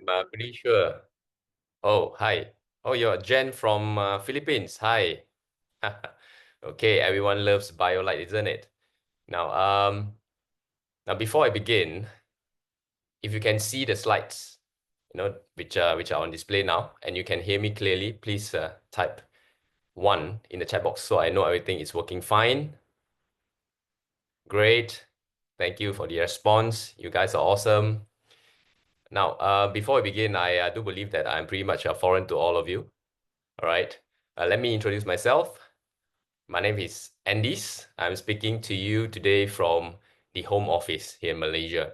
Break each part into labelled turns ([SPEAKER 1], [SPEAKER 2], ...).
[SPEAKER 1] I'm pretty sure. Oh, hi. Oh, you're Jen from Philippines. Hi. Okay, everyone loves BioLite, isn't it? Now, now before I begin, if you can see the slides, which are on display now, and you can hear me clearly, please type one in the chat box so I know everything is working fine. Great. Thank you for the response. You guys are awesome. Now, before I begin, I do believe that I'm pretty much foreign to all of you. All right. Let me introduce myself. My name is Andiez. I'm speaking to you today from the home office here in Malaysia.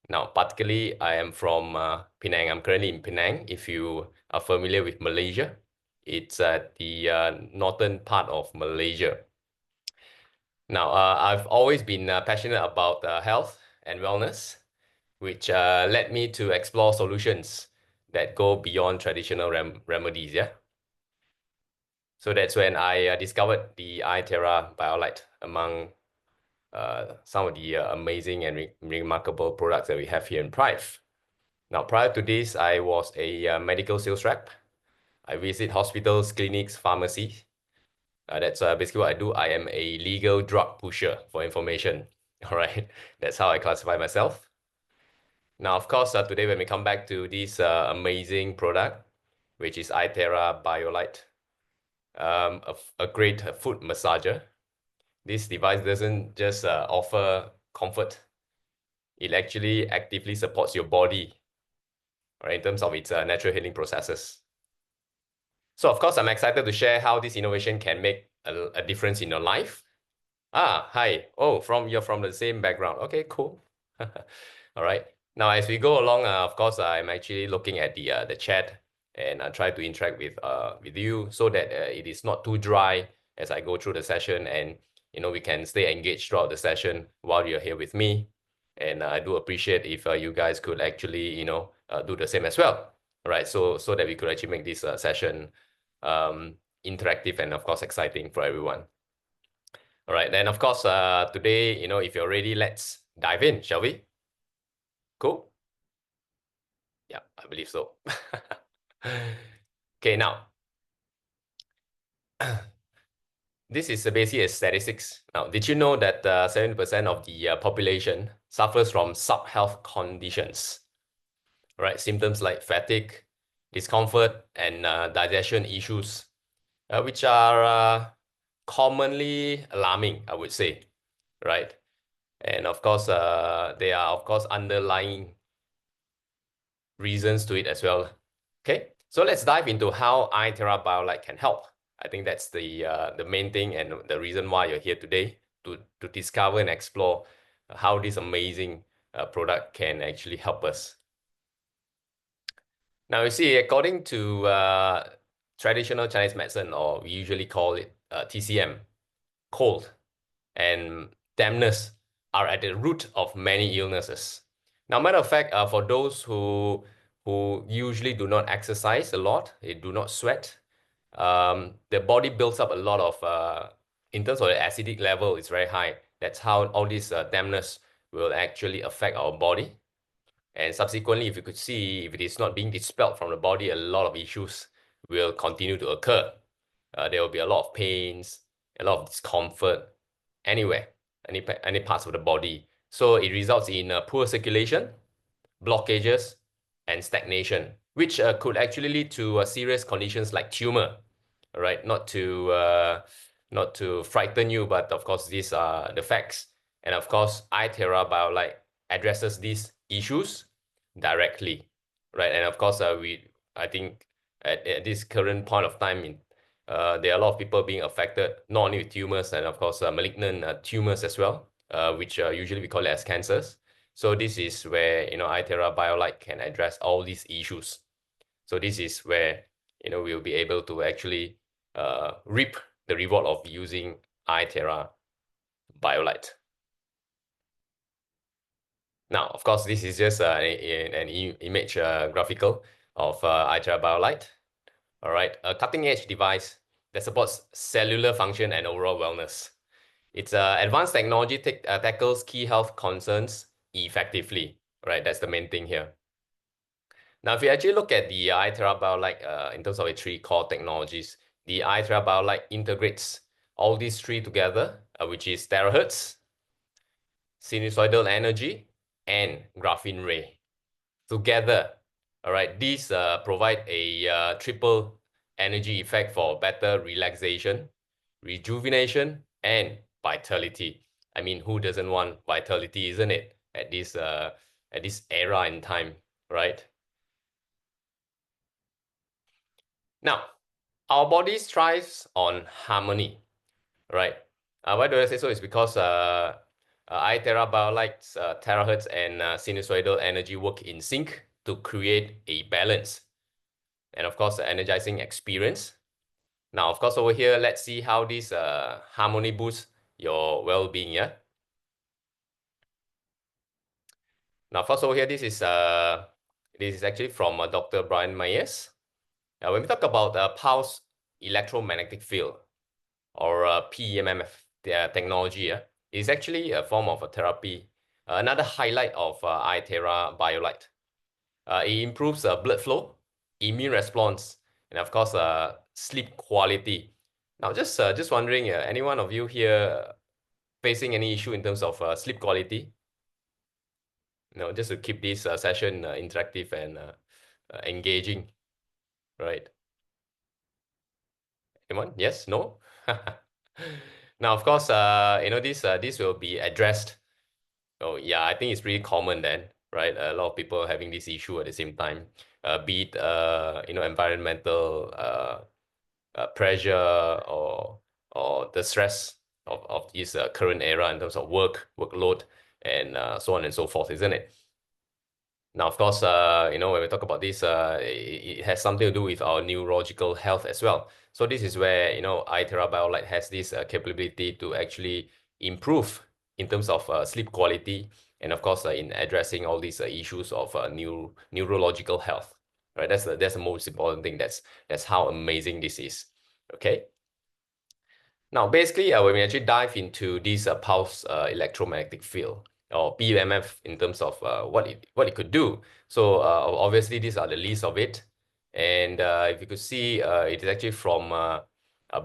[SPEAKER 1] Now, particularly, I am from Penang. I'm currently in Penang. If you are familiar with Malaysia, it's at the northern part of Malaysia. Now, I've always been passionate about health and wellness, which led me to explore solutions that go beyond traditional remedies. Yeah. So that's when I discovered the iTeraBio among some of the amazing and remarkable products that we have here in Prife. Now, prior to this, I was a medical sales rep. I visit hospitals, clinics, pharmacies. That's basically what I do. I am a legal drug pusher for information. All right, that's how I classify myself. Now, of course, today when we come back to this amazing product, which is iTeraBio, a great foot massager. This device doesn't just offer comfort. It actually actively supports your body, right, in terms of its natural healing processes. So, of course, I'm excited to share how this innovation can make a difference in your life. Ah, hi. Oh, you're from the same background. Okay, cool. All right. Now, as we go along, of course, I'm actually looking at the chat and I try to interact with you so that it is not too dry as I go through the session, and we can stay engaged throughout the session while you're here with me. And I do appreciate if you guys could actually do the same as well. All right. So that we could actually make this session interactive and of course exciting for everyone. All right, then of course, today, if you're ready, let's dive in, shall we? Cool? Yeah, I believe so. Okay, now, this is basically a statistics. Now, did you know that 70% of the population suffers from sub-health conditions? Right, symptoms like fatigue, discomfort, and digestion issues, which are commonly alarming, I would say, right? And of course, there are, of course, underlying reasons to it as well. Okay, so let's dive into how iTeraBio can help. I think that's the main thing and the reason why you're here today to discover and explore how this amazing product can actually help us. Now, you see, according to traditional Chinese medicine, or we usually call it TCM, cold and dampness are at the root of many illnesses. Now, matter of fact, for those who usually do not exercise a lot, they do not sweat, the body builds up a lot of, in terms of the acidic level, it's very high. That's how all this dampness will actually affect our body. And subsequently, if you could see, if it is not being dispelled from the body, a lot of issues will continue to occur. There will be a lot of pains, a lot of discomfort, anywhere, any parts of the body. So it results in poor circulation, blockages, and stagnation, which could actually lead to serious conditions like tumor. All right, not to frighten you, but of course these are the facts. And of course, iTeraBio addresses these issues directly, right? And of course, I think at this current point of time, there are a lot of people being affected, not only with tumors and of course malignant tumors as well, which usually we call it as cancers. So this is where iTeraBio can address all these issues. So this is where we'll be able to actually reap the reward of using iTeraBio. Now, of course, this is just an image graphical of iTeraBio. All right, a cutting-edge device that supports cellular function and overall wellness. Its advanced technology tackles key health concerns effectively. Right, that's the main thing here. Now, if you actually look at the iTeraBio Lite in terms of its three core technologies, the iTeraBio Lite integrates all these three together, which is terahertz, sinusoidal energy, and graphene ray. Together, all right, these provide a triple energy effect for better relaxation, rejuvenation, and vitality. I mean, who doesn't want vitality, isn't it? At this era in time, right? Now, our body thrives on harmony, right? Why do I say so? It's because iTeraBio terahertz and sinusoidal energy work in sync to create a balance and, of course, the energizing experience. Now, of course, over here, let's see how this harmony boosts your well-being. Yeah. Now, first over here, this is actually from Dr. Brian Myers. When we talk about pulse electromagnetic field, or PEMF technology, is actually a form of a therapy. Another highlight of iTeraBio Lite. It improves blood flow, immune response, and of course, sleep quality. Now, just wondering, any one of you here facing any issue in terms of sleep quality? Just to keep this session interactive and engaging, right? Anyone? Yes? No? Now, of course, this will be addressed. Oh, yeah, I think it's pretty common then, right? A lot of people having this issue at the same time, be it environmental pressure or the stress of this current era in terms of workload, and so on and so forth, isn't it? Now, of course, when we talk about this, it has something to do with our neurological health as well. So this is where, iTeraBio Lite has this capability to actually improve in terms of sleep quality, and of course, in addressing all these issues of neurological health. Right? That's the most important thing. That's how amazing this is. Okay. Now, basically, when we actually dive into this pulse electromagnetic field, or PEMF, in terms of what it could do. So obviously, these are the least of it. And if you could see, it is actually from a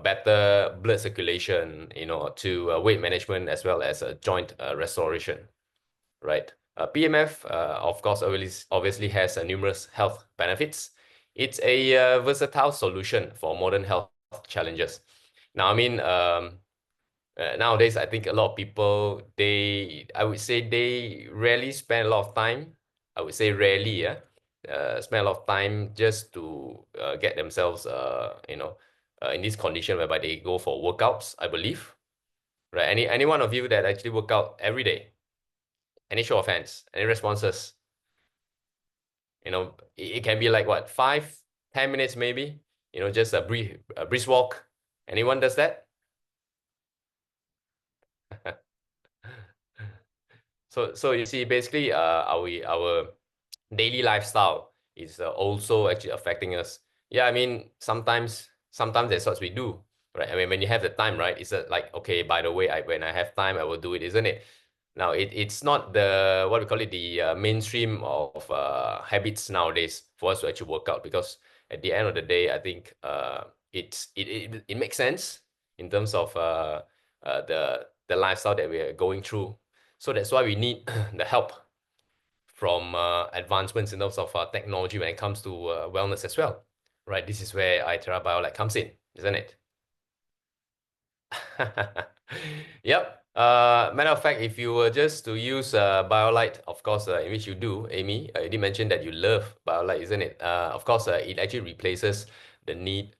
[SPEAKER 1] better blood circulation, to weight management, as well as joint restoration, right? PMF, of course, obviously has numerous health benefits. It's a versatile solution for modern health challenges. Now, I mean, nowadays, I think a lot of people, I would say they rarely spend a lot of time. I would say rarely, yeah, spend a lot of time just to get themselves, in this condition whereby they go for workouts, I believe. Right? Any one of you that actually work out every day? Any show of hands? Any responses? It can be like what, 5, 10 minutes maybe. Just a brisk walk. Anyone does that? So you see, basically, our daily lifestyle is also actually affecting us. Yeah, I mean, sometimes that's what we do, right? I mean, when you have the time, right? It's like, okay, by the way, when I have time, I will do it, isn't it? Now, it's not the, what we call it, the mainstream of habits nowadays for us to actually work out, because at the end of the day, I think it makes sense in terms of the lifestyle that we are going through. So that's why we need the help from advancements in terms of technology when it comes to wellness as well, right? This is where iTeraBio Lite comes in, isn't it? Yep. Matter of fact, if you were just to use BioLite, of course, in which you do, Amy, you did mention that you love BioLite, isn't it? Of course, it actually replaces the need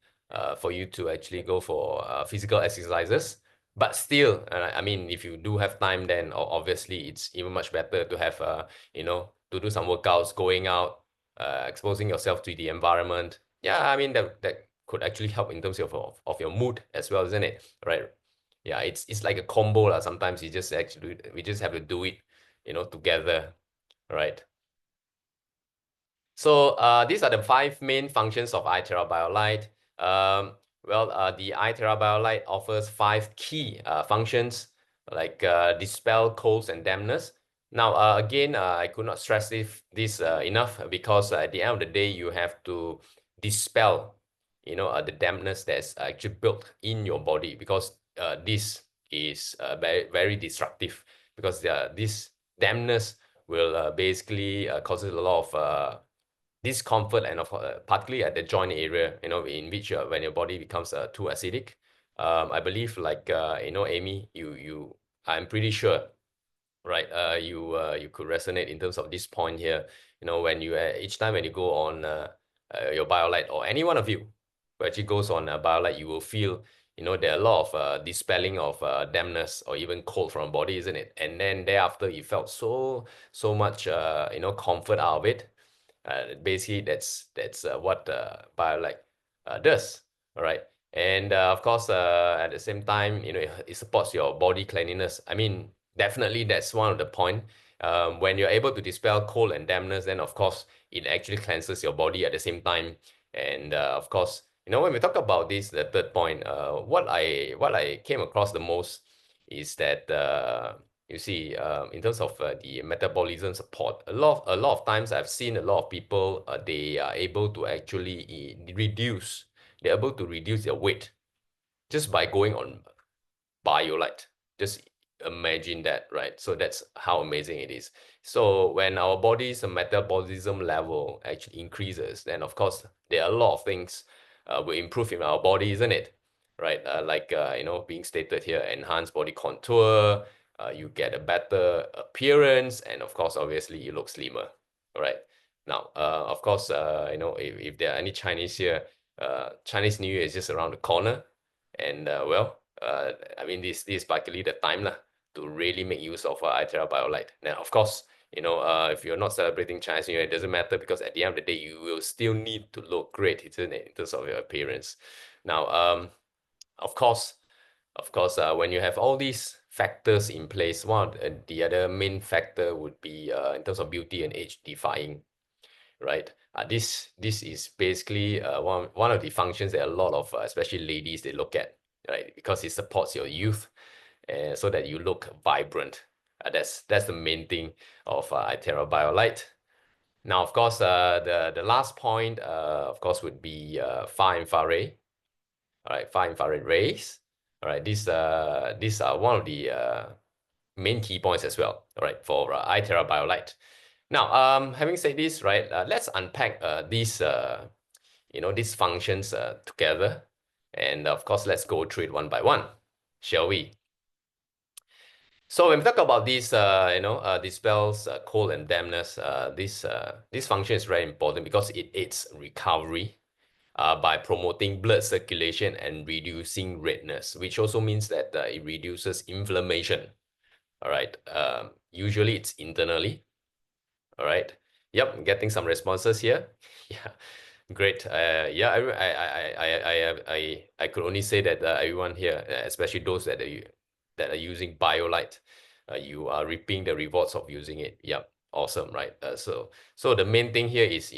[SPEAKER 1] for you to actually go for physical exercises. But still, I mean, if you do have time, then obviously it's even much better to have, to do some workouts, going out, exposing yourself to the environment. Yeah, I mean, that could actually help in terms of your mood as well, isn't it? Right? Yeah, it's like a combo lah. Sometimes we just have to do it, together, right? So these are the 5 main functions of iTeraBio Lite. The iTeraBio Lite offers 5 key functions, like dispel colds and dampness, Now, again, I could not stress this enough because at the end of the day, you have to dispel, the dampness that's actually built in your body because this is very, very destructive because this dampness will basically causes a lot of discomfort and particularly at the joint area, in which when your body becomes too acidic. I believe like, Amy, I'm pretty sure, right? You could resonate in terms of this point here. When you each time when you go on your BioLite, or any one of you who actually goes on BioLite, you will feel there are a lot of dispelling of dampness or even cold from the body, isn't it? And then thereafter, you felt so much comfort out of it. Basically, that's what BioLite does. All right. And of course, at the same time, it supports your body cleanliness. I mean, definitely that's one of the point. When you're able to dispel cold and dampness, then of course it actually cleanses your body at the same time. And of course, when we talk about this, the third point, what I came across the most is that you see, in terms of the metabolism support, a lot of times I've seen a lot of people, they are able to actually reduce, they're able to reduce their weight just by going on BioLite. Just imagine that, right? So that's how amazing it is. So when our body's metabolism level actually increases, then of course there are a lot of things will improve in our body, isn't it? Right? Like being stated here, enhanced body contour. You get a better appearance, and of course, obviously, you look slimmer. All right. Now, of course, if there are any Chinese here, Chinese New Year is just around the corner, and I mean, this is particularly the time lah to really make use of iTeraBio Lite. Now, of course, if you're not celebrating Chinese New Year, it doesn't matter because at the end of the day, you will still need to look great, isn't it, in terms of your appearance. Now, of course, when you have all these factors in place, one of the other main factor would be in terms of beauty and age defying, right? This is basically one of the functions that a lot of especially ladies they look at, right? Because it supports your youth, so that you look vibrant. That's the main thing of iTeraBio Lite. Now, of course, the last point, of course, would be far infrared. All right, far infrared rays. All right, these are one of the main key points as well. All right, for iTeraBio Lite. Now, having said this, right, let's unpack these functions together, and of course, let's go through it one by one, shall we? So when we talk about these, dispels cold and dampness, this function is very important because it aids recovery by promoting blood circulation and reducing redness, which also means that it reduces inflammation. All right. Usually it's internally. All right. Yep, getting some responses here. Yeah, great. Yeah, I could only say that everyone here, especially those that are using BioLite, you are reaping the rewards of using it. Yep, awesome, right? So the main thing here is,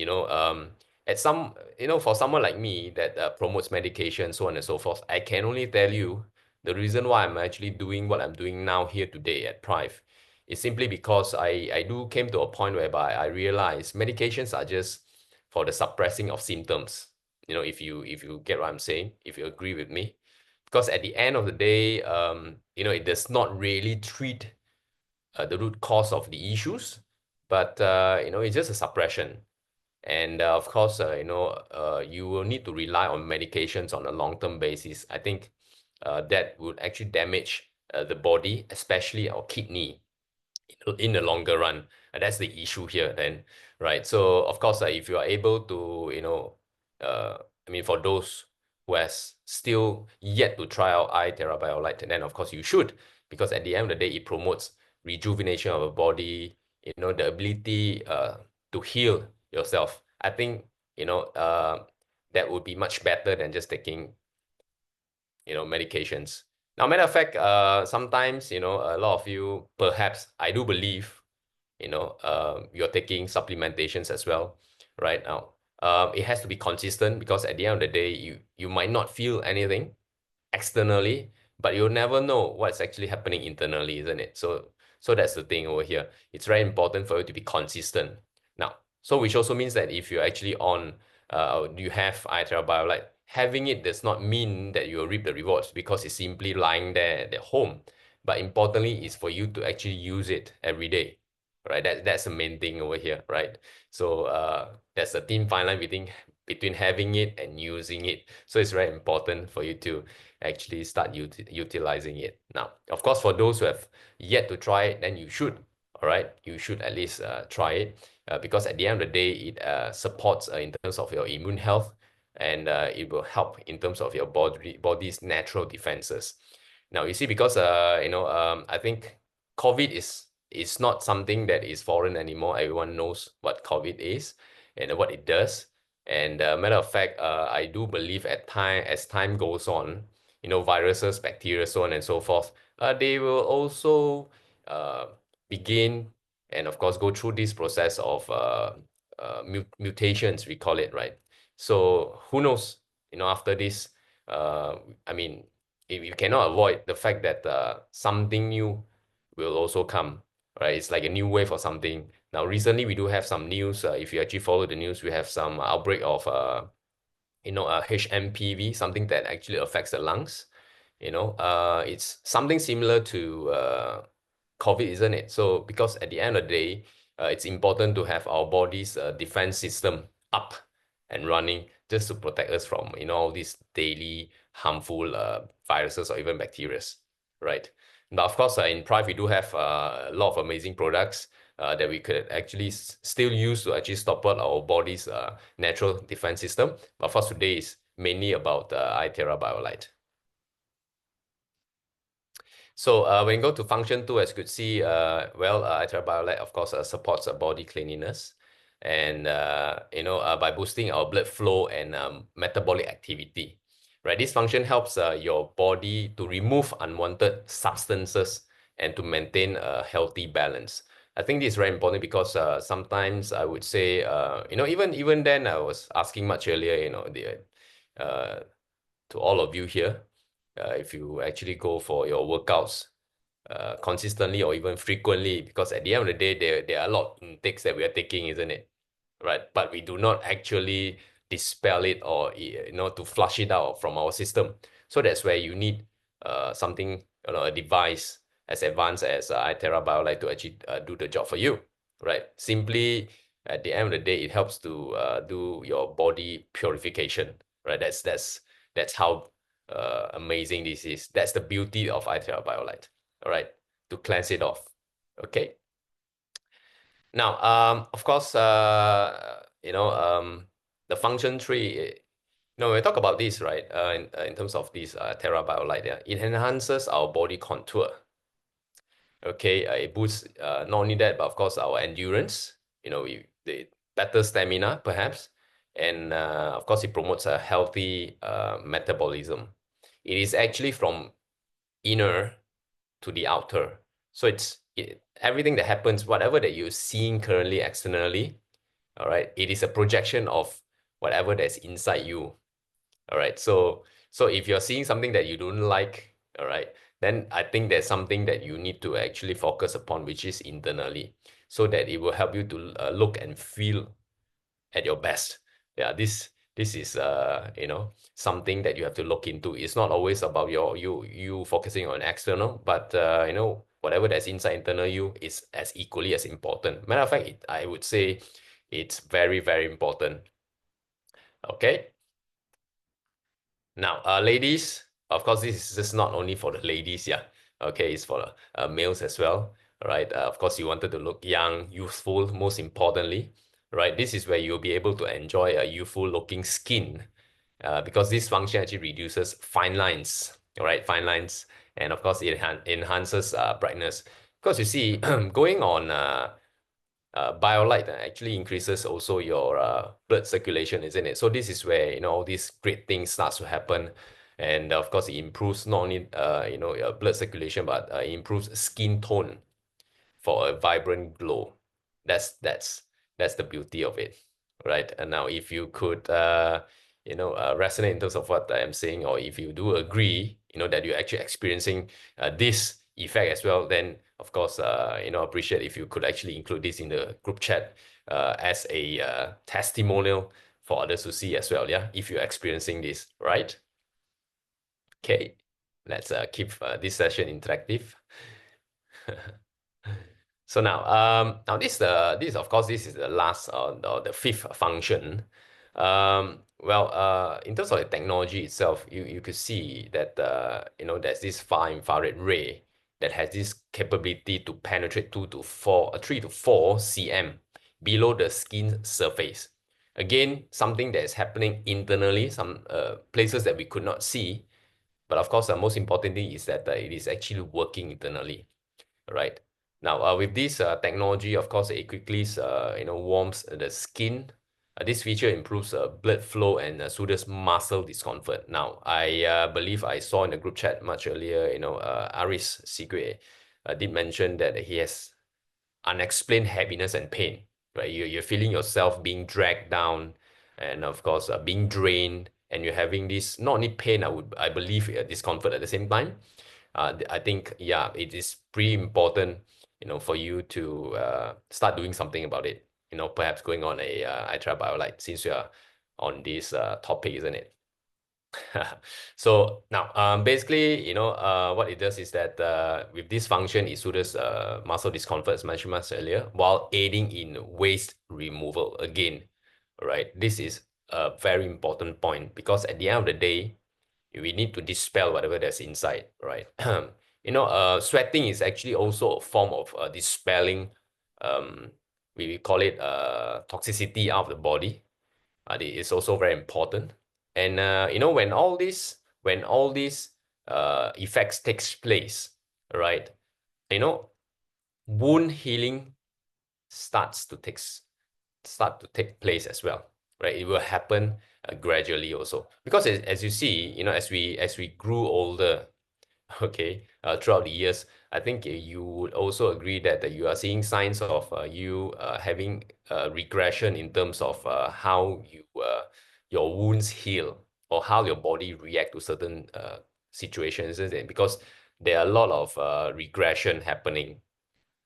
[SPEAKER 1] for someone like me that promotes medication, so on and so forth, I can only tell you the reason why I'm actually doing what I'm doing now here today at Prife is simply because I do came to a point whereby I realize medications are just for the suppressing of symptoms. If you get what I'm saying, if you agree with me, because at the end of the day, it does not really treat the root cause of the issues, but it's just a suppression. And of course, you will need to rely on medications on a long-term basis. I think that would actually damage the body, especially our kidney in the longer run. And that's the issue here then, right? So of course, if you are able to, I mean, for those who has still yet to try out iTeraBio Lite, then of course you should, because at the end of the day, it promotes rejuvenation of the body, the ability to heal yourself. I think, that would be much better than just taking, medications. Now, matter of fact, sometimes, a lot of you, perhaps, I do believe, you're taking supplementations as well, right now. It has to be consistent because at the end of the day, you might not feel anything externally, but you'll never know what's actually happening internally, isn't it? So that's the thing over here. It's very important for you to be consistent. Now, so which also means that if you're actually on, you have iTeraBio, like having it does not mean that you will reap the rewards because it's simply lying there at home. But importantly, is for you to actually use it every day, right? That's the main thing over here, right? So that's a thin fine line between having it and using it. So it's very important for you to actually start utilizing it. Now, of course, for those who have yet to try it, then you should, all right? You should at least try it because at the end of the day, it supports in terms of your immune health, and it will help in terms of your body's natural defenses. Now, you see, because I think COVID is not something that is foreign anymore. Everyone knows what COVID is and what it does. And matter of fact, I do believe as time goes on, viruses, bacteria, so on and so forth, they will also uh, begin and of course go through this process of mutations, we call it, right? So who knows, after this, uh, I mean, if you cannot avoid the fact that something new will also come, right? It's like a new wave or something. Now, recently we do have some news. If you actually follow the news, we have some outbreak of HMPV, something that actually affects the lungs. It's something similar to COVID, isn't it? So because at the end of the day, it's important to have our body's defense system up and running just to protect us from all these daily harmful viruses or even bacteria, right? Now, of course, in Prife, we do have a lot of amazing products that we could actually still use to actually support our body's natural defense system. But for today, is mainly about iTeraBio Lite. So when you go to function 2, as you could see, iTeraBio Lite, of course, supports body cleanliness. And, by boosting our blood flow and metabolic activity, right? This function helps your body to remove unwanted substances and to maintain a healthy balance. I think this is very important because sometimes I would say, even then I was asking much earlier, uh, to all of you here, if you actually go for your workouts consistently or even frequently, because at the end of the day, there are a lot of intakes that we are taking, isn't it? Right? But we do not actually dispel it or to flush it out from our system. So that's where you need something, a device as advanced as iTeraBio Lite to actually do the job for you, right? Simply at the end of the day, it helps to do your body purification, right? That's how amazing this is. That's the beauty of iTeraBio Lite, all right? To cleanse it off, okay? Now, of course, the function tree, when we talk about this, right, in terms of this iTeraBio Lite, it enhances our body contour. Okay, it boosts not only that, but of course our endurance. The better stamina, perhaps, and of course it promotes a healthy metabolism. It is actually from inner to the outer. So everything that happens, whatever that you're seeing currently externally, all right, it is a projection of whatever that's inside you. All right. So if you're seeing something that you don't like, all right, then I think there's something that you need to actually focus upon, which is internally, so that it will help you to look and feel at your best. Yeah, this is something that you have to look into. It's not always about you focusing on external, but whatever that's inside internal you is as equally as important. Matter of fact, I would say it's very, very important. Okay. Now, ladies, of course, this is just not only for the ladies, yeah. Okay, it's for males as well, right? Of course, you wanted to look young, youthful, most importantly, right? This is where you'll be able to enjoy a youthful looking skin because this function actually reduces fine lines, all right? Fine lines, and of course, it enhances brightness. Because you see, going on BioLite actually increases also your blood circulation, isn't it? So this is where all these great things starts to happen, and of course it improves not only your blood circulation, but it improves skin tone for a vibrant glow. That's the beauty of it, right? And now if you could resonate in terms of what I am saying, or if you do agree, that you're actually experiencing this effect as well, then of course, appreciate if you could actually include this in the group chat as a testimonial for others to see as well. Yeah, if you're experiencing this, right? Okay, let's keep this session interactive. So now this of course this is the last the fifth function. In terms of the technology itself, you could see that there's this far infrared ray that has this capability to penetrate 3 to 4 cm below the skin surface. Again, something that is happening internally, some places that we could not see. But of course, the most important thing is that it is actually working internally, right? Now, with this technology, of course, it quickly warms the skin. This feature improves blood flow and soothes muscle discomfort. Now, I believe I saw in the group chat much earlier, Aris Sigwe did mention that he has unexplained heaviness and pain, right? You're feeling yourself being dragged down, and of course, being drained, and you're having this not only pain, I believe, discomfort at the same time. I think, yeah, it is pretty important, for you to start doing something about it. Perhaps going on a iTeraBio Lite, since you are on this topic, isn't it? So now, basically, what it does is that with this function, it soothes muscle discomfort, as mentioned much earlier, while aiding in waste removal. Again, right? This is a very important point, because at the end of the day, we need to dispel whatever that's inside, right? Sweating is actually also a form of dispelling. Um, we call it toxicity out of the body. It is also very important. And when all these effects takes place, right? You know, wound healing starts to take place as well, right? It will happen gradually also, because as you see, as we grew older, okay, throughout the years, I think you would also agree that you are seeing signs of you having regression in terms of how your wounds heal, or how your body react to certain situations, isn't it? Because there are a lot of regression happening.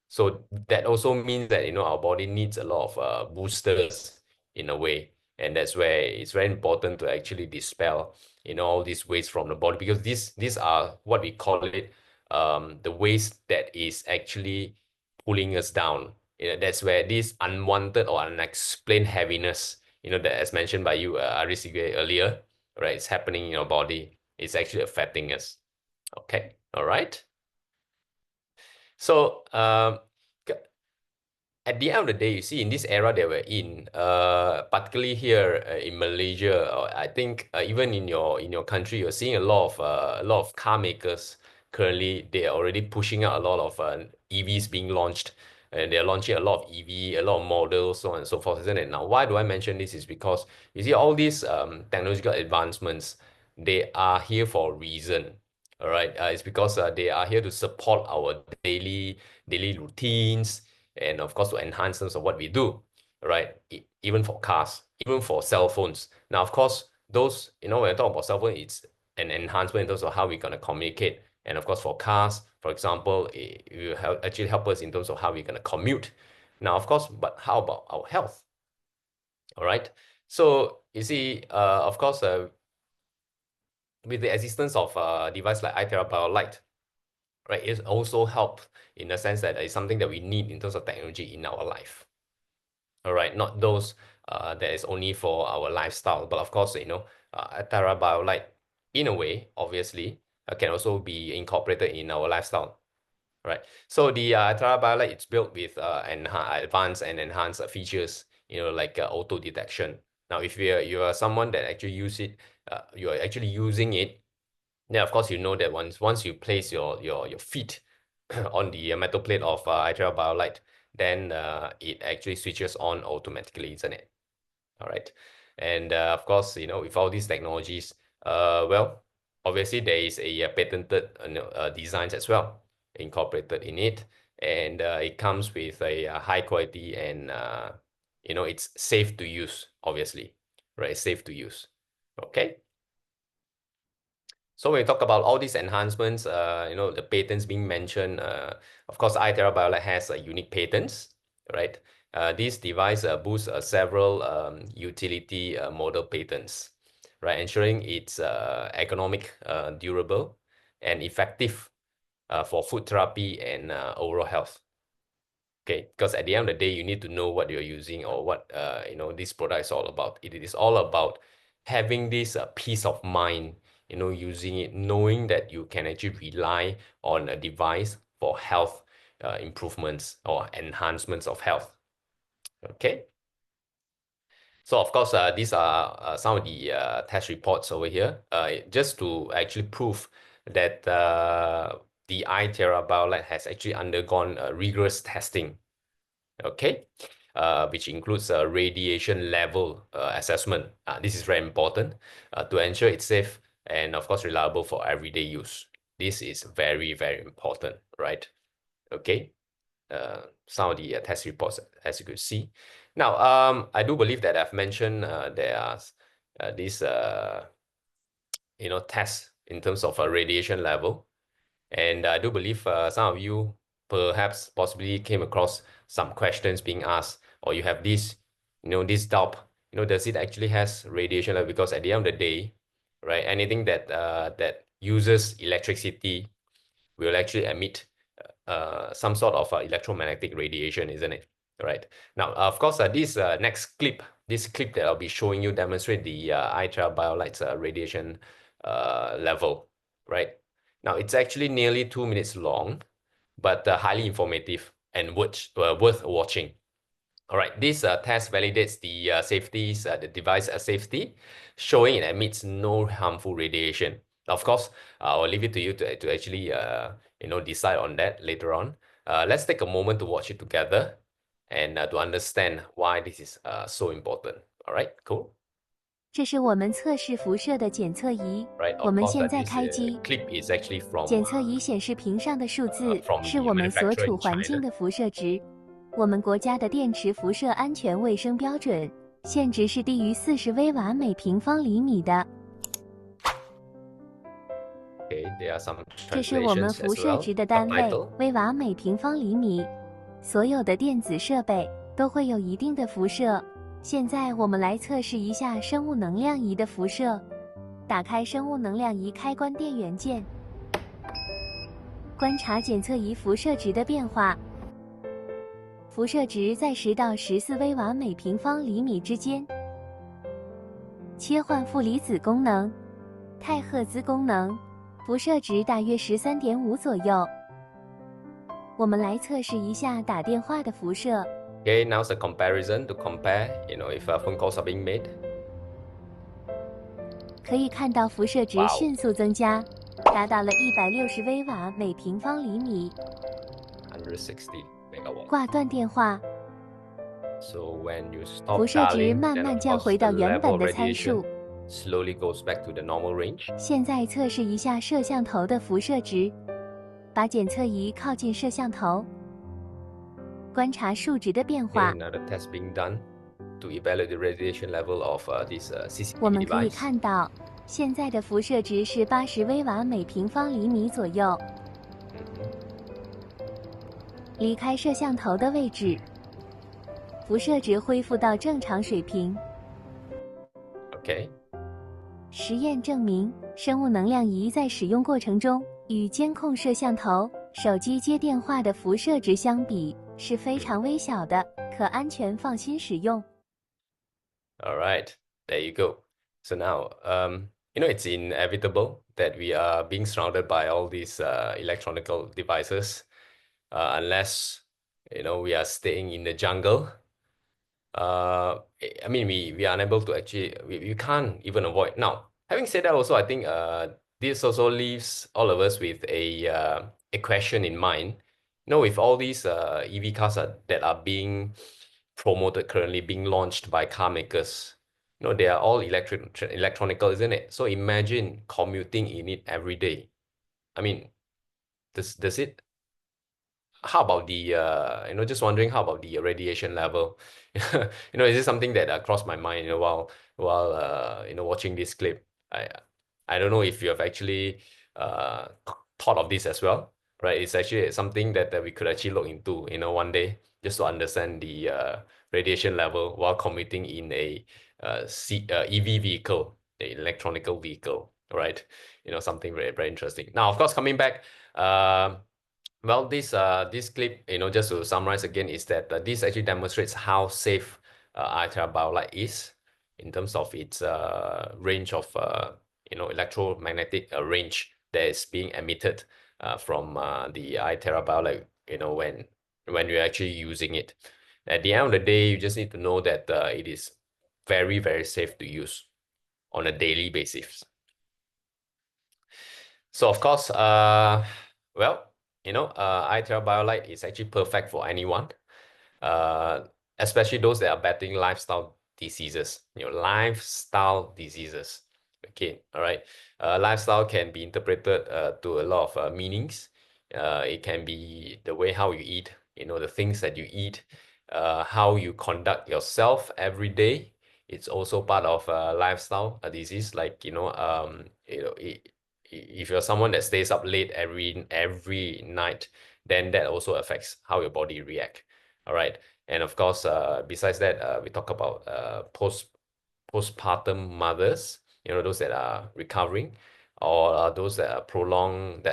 [SPEAKER 1] So that also means that our body needs a lot of boosters in a way, and that's where it's very important to actually dispel all these waste from the body, because these are what we call it, the waste that is actually pulling us down. That's where this unwanted or unexplained heaviness, that as mentioned by you, Aris earlier, right? It's happening in your body. It's actually affecting us. Okay, all right. So at the end of the day, you see, in this era that we're in, particularly here in Malaysia, or I think even in your country, you're seeing a lot of car makers currently. They are already pushing out a lot of EVs being launched, and they're launching a lot of EV, a lot of models, so on and so forth, isn't it? Now, why do I mention this? Is because you see all these technological advancements, they are here for a reason. All right, it's because they are here to support our daily routines, and of course to enhance terms of what we do, right? Even for cars, even for cell phones. Now, of course, those, when I talk about cell phone, it's an enhancement in terms of how we're going to communicate. And of course, for cars, for example, it will actually help us in terms of how we're going to commute. Now, of course, but how about our health? All right. So you see, of course, with the existence of a device like iTeraBio Lite, right, it also help in the sense that it's something that we need in terms of technology in our life. All right, not those that is only for our lifestyle, but of course, iTeraBio Lite, in a way, obviously, can also be incorporated in our lifestyle. Right. So the iTeraBio Lite, it's built with advanced and enhanced features, like auto detection. Now, if you are someone that actually use it, you are actually using it, then of course you know that once you place your feet on the metal plate of iTeraBio Lite, then it actually switches on automatically, isn't it? All right. And of course, with all these technologies, obviously there is a patented designs as well incorporated in it, and it comes with a high quality, and it's safe to use, obviously, right? It's safe to use. Okay. So when we talk about all these enhancements, the patents being mentioned, of course, iTeraBio has unique patents, right? This device boosts several utility model patents, right? Ensuring it's economic, durable, and effective for food therapy and overall health. Okay, because at the end of the day, you need to know what you're using or what this product is all about. It is all about having this peace of mind, using it, knowing that you can actually rely on a device for health improvements or enhancements of health. Okay. So of course, these are some of the test reports over here, just to actually prove that the iTeraBio has actually undergone rigorous testing. Okay, which includes a radiation level assessment. This is very important to ensure it's safe and of course reliable for everyday use. This is very, very important, right? Okay, some of the test reports, as you could see. Now, I do believe that I've mentioned there are these tests in terms of a radiation level. And I do believe some of you perhaps possibly came across some questions being asked, or you have this doubt, does it actually has radiation level? Because at the end of the day, right, anything that uses electricity will actually emit some sort of electromagnetic radiation, isn't it? Right. Now, of course, this this clip that I'll be showing you demonstrate the iTeraBio Lite's radiation level, right? Now, it's actually nearly 2 minutes long, but highly informative and worth watching. All right, this test validates the the device safety, showing it emits no harmful radiation. Of course, I'll leave it to you to actually decide on that later on. Let's take a moment to watch it together and to understand why this is so important. All right, cool.
[SPEAKER 2] 这是我们测试辐射的检测仪。
[SPEAKER 1] Right,
[SPEAKER 2] 我
[SPEAKER 1] of
[SPEAKER 2] 们
[SPEAKER 1] course,
[SPEAKER 2] 现在
[SPEAKER 1] this
[SPEAKER 2] 开机。
[SPEAKER 1] clip is actually from
[SPEAKER 2] 检测仪显示屏上的数字
[SPEAKER 1] from
[SPEAKER 2] 是
[SPEAKER 1] the
[SPEAKER 2] 我们所
[SPEAKER 1] manufacturer
[SPEAKER 2] 处
[SPEAKER 1] in
[SPEAKER 2] 环
[SPEAKER 1] China.
[SPEAKER 2] 境的辐射值。我们国家的电池辐射安全卫生标准限值是低于40微瓦每平方厘米的。
[SPEAKER 1] Okay, there are some
[SPEAKER 2] 这是我们
[SPEAKER 1] translations
[SPEAKER 2] 辐
[SPEAKER 1] as
[SPEAKER 2] 射
[SPEAKER 1] well.
[SPEAKER 2] 值的单位
[SPEAKER 1] Subtitle.
[SPEAKER 2] 微瓦每平方厘米。所有的电子设备都会有一定的辐射。现在我们来测试一下生物能量仪的辐射。打开生物能量仪开关电源键，观察检测仪辐射值的变化。辐射值在10到14微瓦每平方厘米之间。切换负离子功能，太赫兹功能，辐射值大约13.5左右。我们来测试一下打电话的辐射。
[SPEAKER 1] Okay, now's a comparison to compare, if phone calls are being made.
[SPEAKER 2] 可以看到辐射值
[SPEAKER 1] Wow.
[SPEAKER 2] 迅速增加，达到了160微瓦每平方厘米。
[SPEAKER 1] 160 megawatts.
[SPEAKER 2] 挂断电话。
[SPEAKER 1] So when you stop
[SPEAKER 2] 辐射值
[SPEAKER 1] dialing,
[SPEAKER 2] 慢
[SPEAKER 1] then
[SPEAKER 2] 慢
[SPEAKER 1] of
[SPEAKER 2] 降
[SPEAKER 1] course
[SPEAKER 2] 回
[SPEAKER 1] the
[SPEAKER 2] 到原
[SPEAKER 1] level
[SPEAKER 2] 本
[SPEAKER 1] of
[SPEAKER 2] 的参
[SPEAKER 1] radiation
[SPEAKER 2] 数。
[SPEAKER 1] slowly goes back to the normal range.
[SPEAKER 2] 现在测试一下摄像头的辐射值，把检测仪靠近摄像头，观察数值的变
[SPEAKER 1] Okay,
[SPEAKER 2] 化。
[SPEAKER 1] another test being done to evaluate the radiation level of this
[SPEAKER 2] 我
[SPEAKER 1] CCTV
[SPEAKER 2] 们可以
[SPEAKER 1] device.
[SPEAKER 2] 看到，现在的辐射值是80微瓦每平方厘米左右。离开摄像头的位置，辐射值恢复到正常水平。
[SPEAKER 1] Okay.
[SPEAKER 2] 实验证明，生物能量仪在使用过程中，与监控摄像头、手机接电话的辐射值相比是非常微小的，可安全放心使用。
[SPEAKER 1] All right, there you go. So now, it's inevitable that we are being surrounded by all these electronic devices, unless, we are staying in the jungle. I mean, we are unable to actually, we can't even avoid. Now, having said that also, I think this also leaves all of us with a question in mind. With all these EV cars that are being promoted currently, being launched by car makers, they are all electronical, isn't it? So imagine commuting in it every day. I mean, does it? How about the just wondering, how about the radiation level? Is this something that crossed my mind, while watching this clip? I don't know if you have actually thought of this as well, right? It's actually something that we could actually look into, one day, just to understand the radiation level while commuting in a EV vehicle, the electronical vehicle, right? Something very, very interesting. Now, of course, coming back, well, this clip, just to summarize again, is that this actually demonstrates how safe iTeraBio Lite is in terms of its range of electromagnetic range that is being emitted from the iTeraBio Lite, when you're actually using it. At the end of the day, you just need to know that it is very, very safe to use on a daily basis. So of course, well, iTeraBio Lite is actually perfect for anyone, uh, especially those that are battling lifestyle diseases. Lifestyle diseases. Okay, all right. Lifestyle can be interpreted to a lot of meanings. It can be the way how you eat, the things that you eat, how you conduct yourself every day. It's also part of lifestyle disease, like if you're someone that stays up late every night, then that also affects how your body react. All right. And of course, besides that, we talk about postpartum mothers, those that are recovering, or those that are prolonged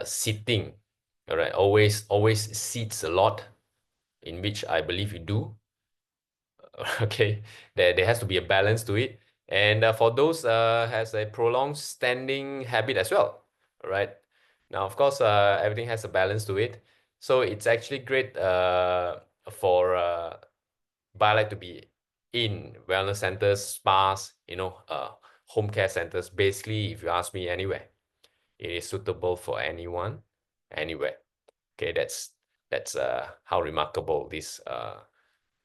[SPEAKER 1] sitting. All right. Always sits a lot, in which I believe you do. Okay, there has to be a balance to it. And for those has a prolonged standing habit as well, right? Now, of course, everything has a balance to it. So it's actually great for BioLite to be in wellness centers, spas, home care centers. Basically, if you ask me, anywhere. It is suitable for anyone, anywhere. Okay, that's how remarkable this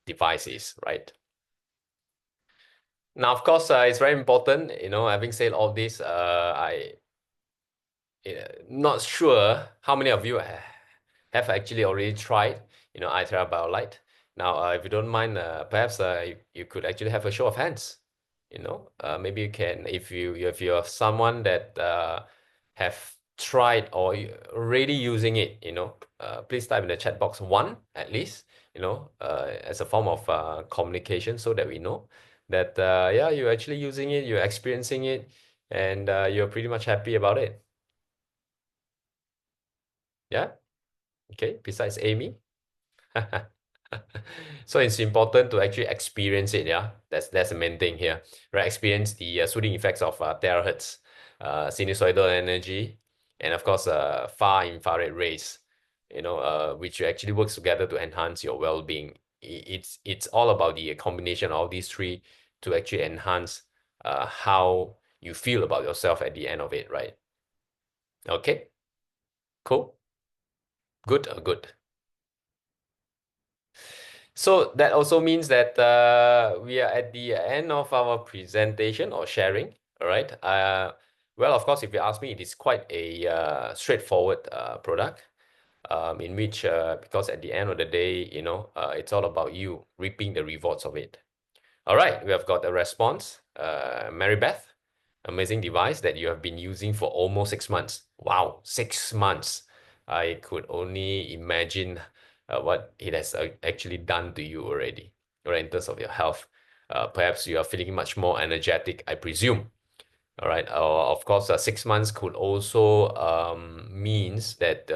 [SPEAKER 1] device is, right? Now, of course, it's very important, having said all this, not sure how many of you have actually already tried, iTeraBio Lite. Now, if you don't mind, perhaps you could actually have a show of hands. Maybe you can, if you're someone that have tried or already using it, please type in the chat box one at least, as a form of communication, so that we know that yeah, you're actually using it, you're experiencing it, and you're pretty much happy about it. Yeah. Okay. Besides Amy. So it's important to actually experience it. Yeah, that's the main thing here, right? Experience the soothing effects of terahertz, sinusoidal energy, and of course, far infrared rays. Which actually works together to enhance your well-being. It's all about the combination of these three to actually enhance how you feel about yourself at the end of it, right? Okay, cool, good, good. So that also means that we are at the end of our presentation or sharing. All right. Well, of course, if you ask me, it is quite a straightforward product, in which, because at the end of the day, it's all about you reaping the rewards of it. All right, we have got a response. Mary Beth, amazing device that you have been using for almost 6 months. Wow, 6 months. I could only imagine what it has actually done to you already, right, in terms of your health. Perhaps you are feeling much more energetic, I presume. All right. Of course, 6 months could also means that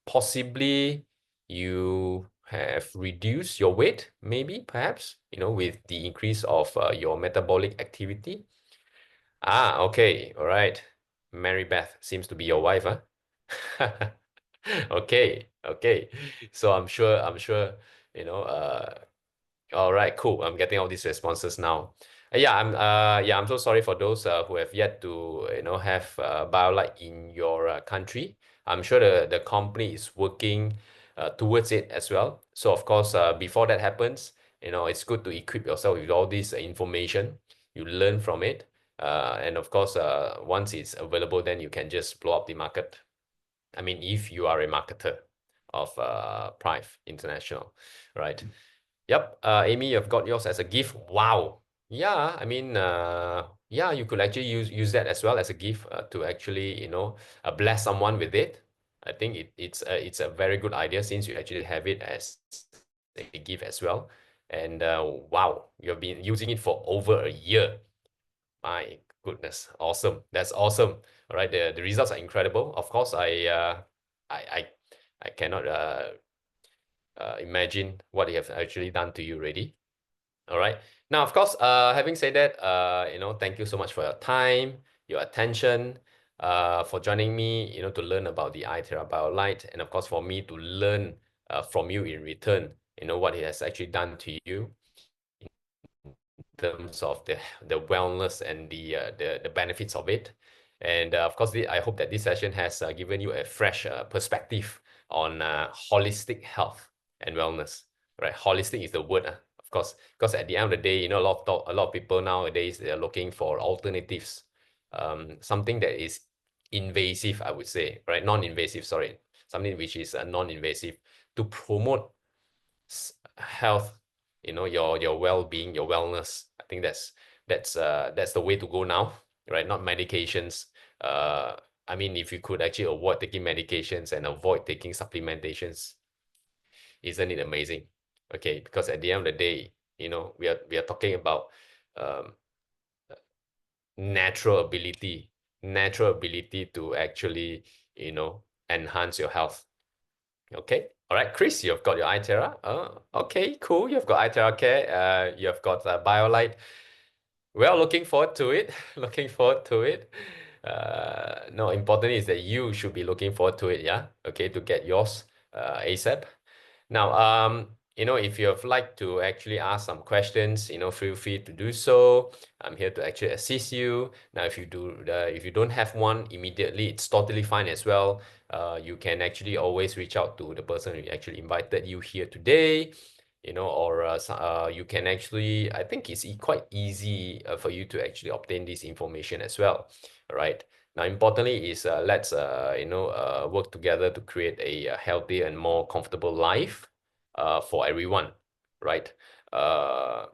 [SPEAKER 1] possibly you have reduced your weight, maybe, perhaps, with the increase of your metabolic activity. Ah, okay. All right. Mary Beth seems to be your wife, huh? Okay, okay. So I'm sure, you know, uh, all right, cool. I'm getting all these responses now. I'm so sorry for those who have yet to have BioLite in your country. I'm sure the company is working towards it as well. So of course, before that happens, it's good to equip yourself with all this information. You learn from it, and of course, once it's available, then you can just blow up the market. I mean, if you are a marketer of Prife International, right? Yep. Amy, you've got yours as a gift. Wow. Yeah, I mean, yeah, you could actually use that as well as a gift to actually, bless someone with it. I think it's a very good idea since you actually have it as a gift as well. And wow, you've been using it for over a year. My goodness, awesome. That's awesome. All right, the results are incredible. Of course, I I I cannot imagine what they have actually done to you already. All right. Now, of course, having said that, thank you so much for your time, your attention, for joining me, to learn about the iTeraBio Lite, and of course, for me to learn from you in return, what it has actually done to you terms of the wellness and the benefits of it. And of course, I hope that this session has given you a fresh perspective on holistic health and wellness. Right, holistic is the word, of course, because at the end of the day, a lot of people nowadays they are looking for alternatives, something that is invasive, I would say, right? Non-invasive, sorry, something which is non-invasive to promote health, your well-being, your wellness. I think that's the way to go now, right? Not medications. uh I mean, if you could actually avoid taking medications and avoid taking supplementations, isn't it amazing? Okay, because at the end of the day, we are talking about um natural ability natural ability to actually, enhance your health. Okay. All right, Chris, you've got your iTerra. Oh, okay, cool. You've got iTerra Care. You've got BioLite. Well, looking forward to it. Looking forward to it. No, important is that you should be looking forward to it, yeah? Okay, to get yours ASAP. Now, if you'd like to actually ask some questions, feel free to do so. I'm here to actually assist you. Now, if you don't have one immediately, it's totally fine as well. You can actually always reach out to the person who actually invited you here today, or you can actually, I think it's quite easy for you to actually obtain this information as well. All right. Now, importantly is let's work together to create a healthier and more comfortable life for everyone, right? Uh,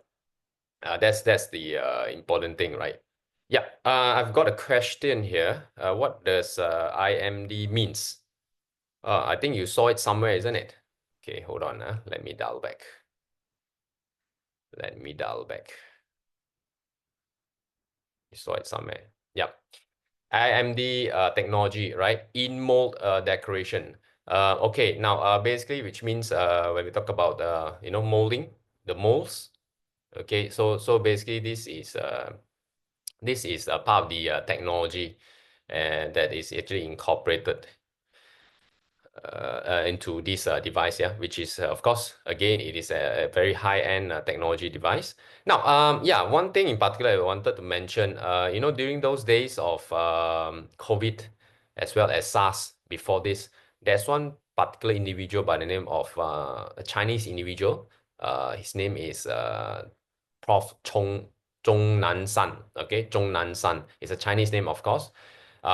[SPEAKER 1] that's the important thing, right? Yeah. I've got a question here. What does IMD means? I think you saw it somewhere, isn't it? Okay, hold on. Let me dial back. Let me dial back. You saw it somewhere. Yep. IMD technology, right? In mold decoration. Okay, now basically, which means when we talk about molding the molds. Okay, so basically this is a part of the technology, and that is actually incorporated into this device, yeah, which is of course, again, it is a very high-end technology device. Now, yeah, one thing in particular I wanted to mention, during those days of COVID as well as SARS before this, there's one particular individual by the name of a Chinese individual. His name is Prof. Zhongnan San. Okay, Zhongnan San is a Chinese name, of course.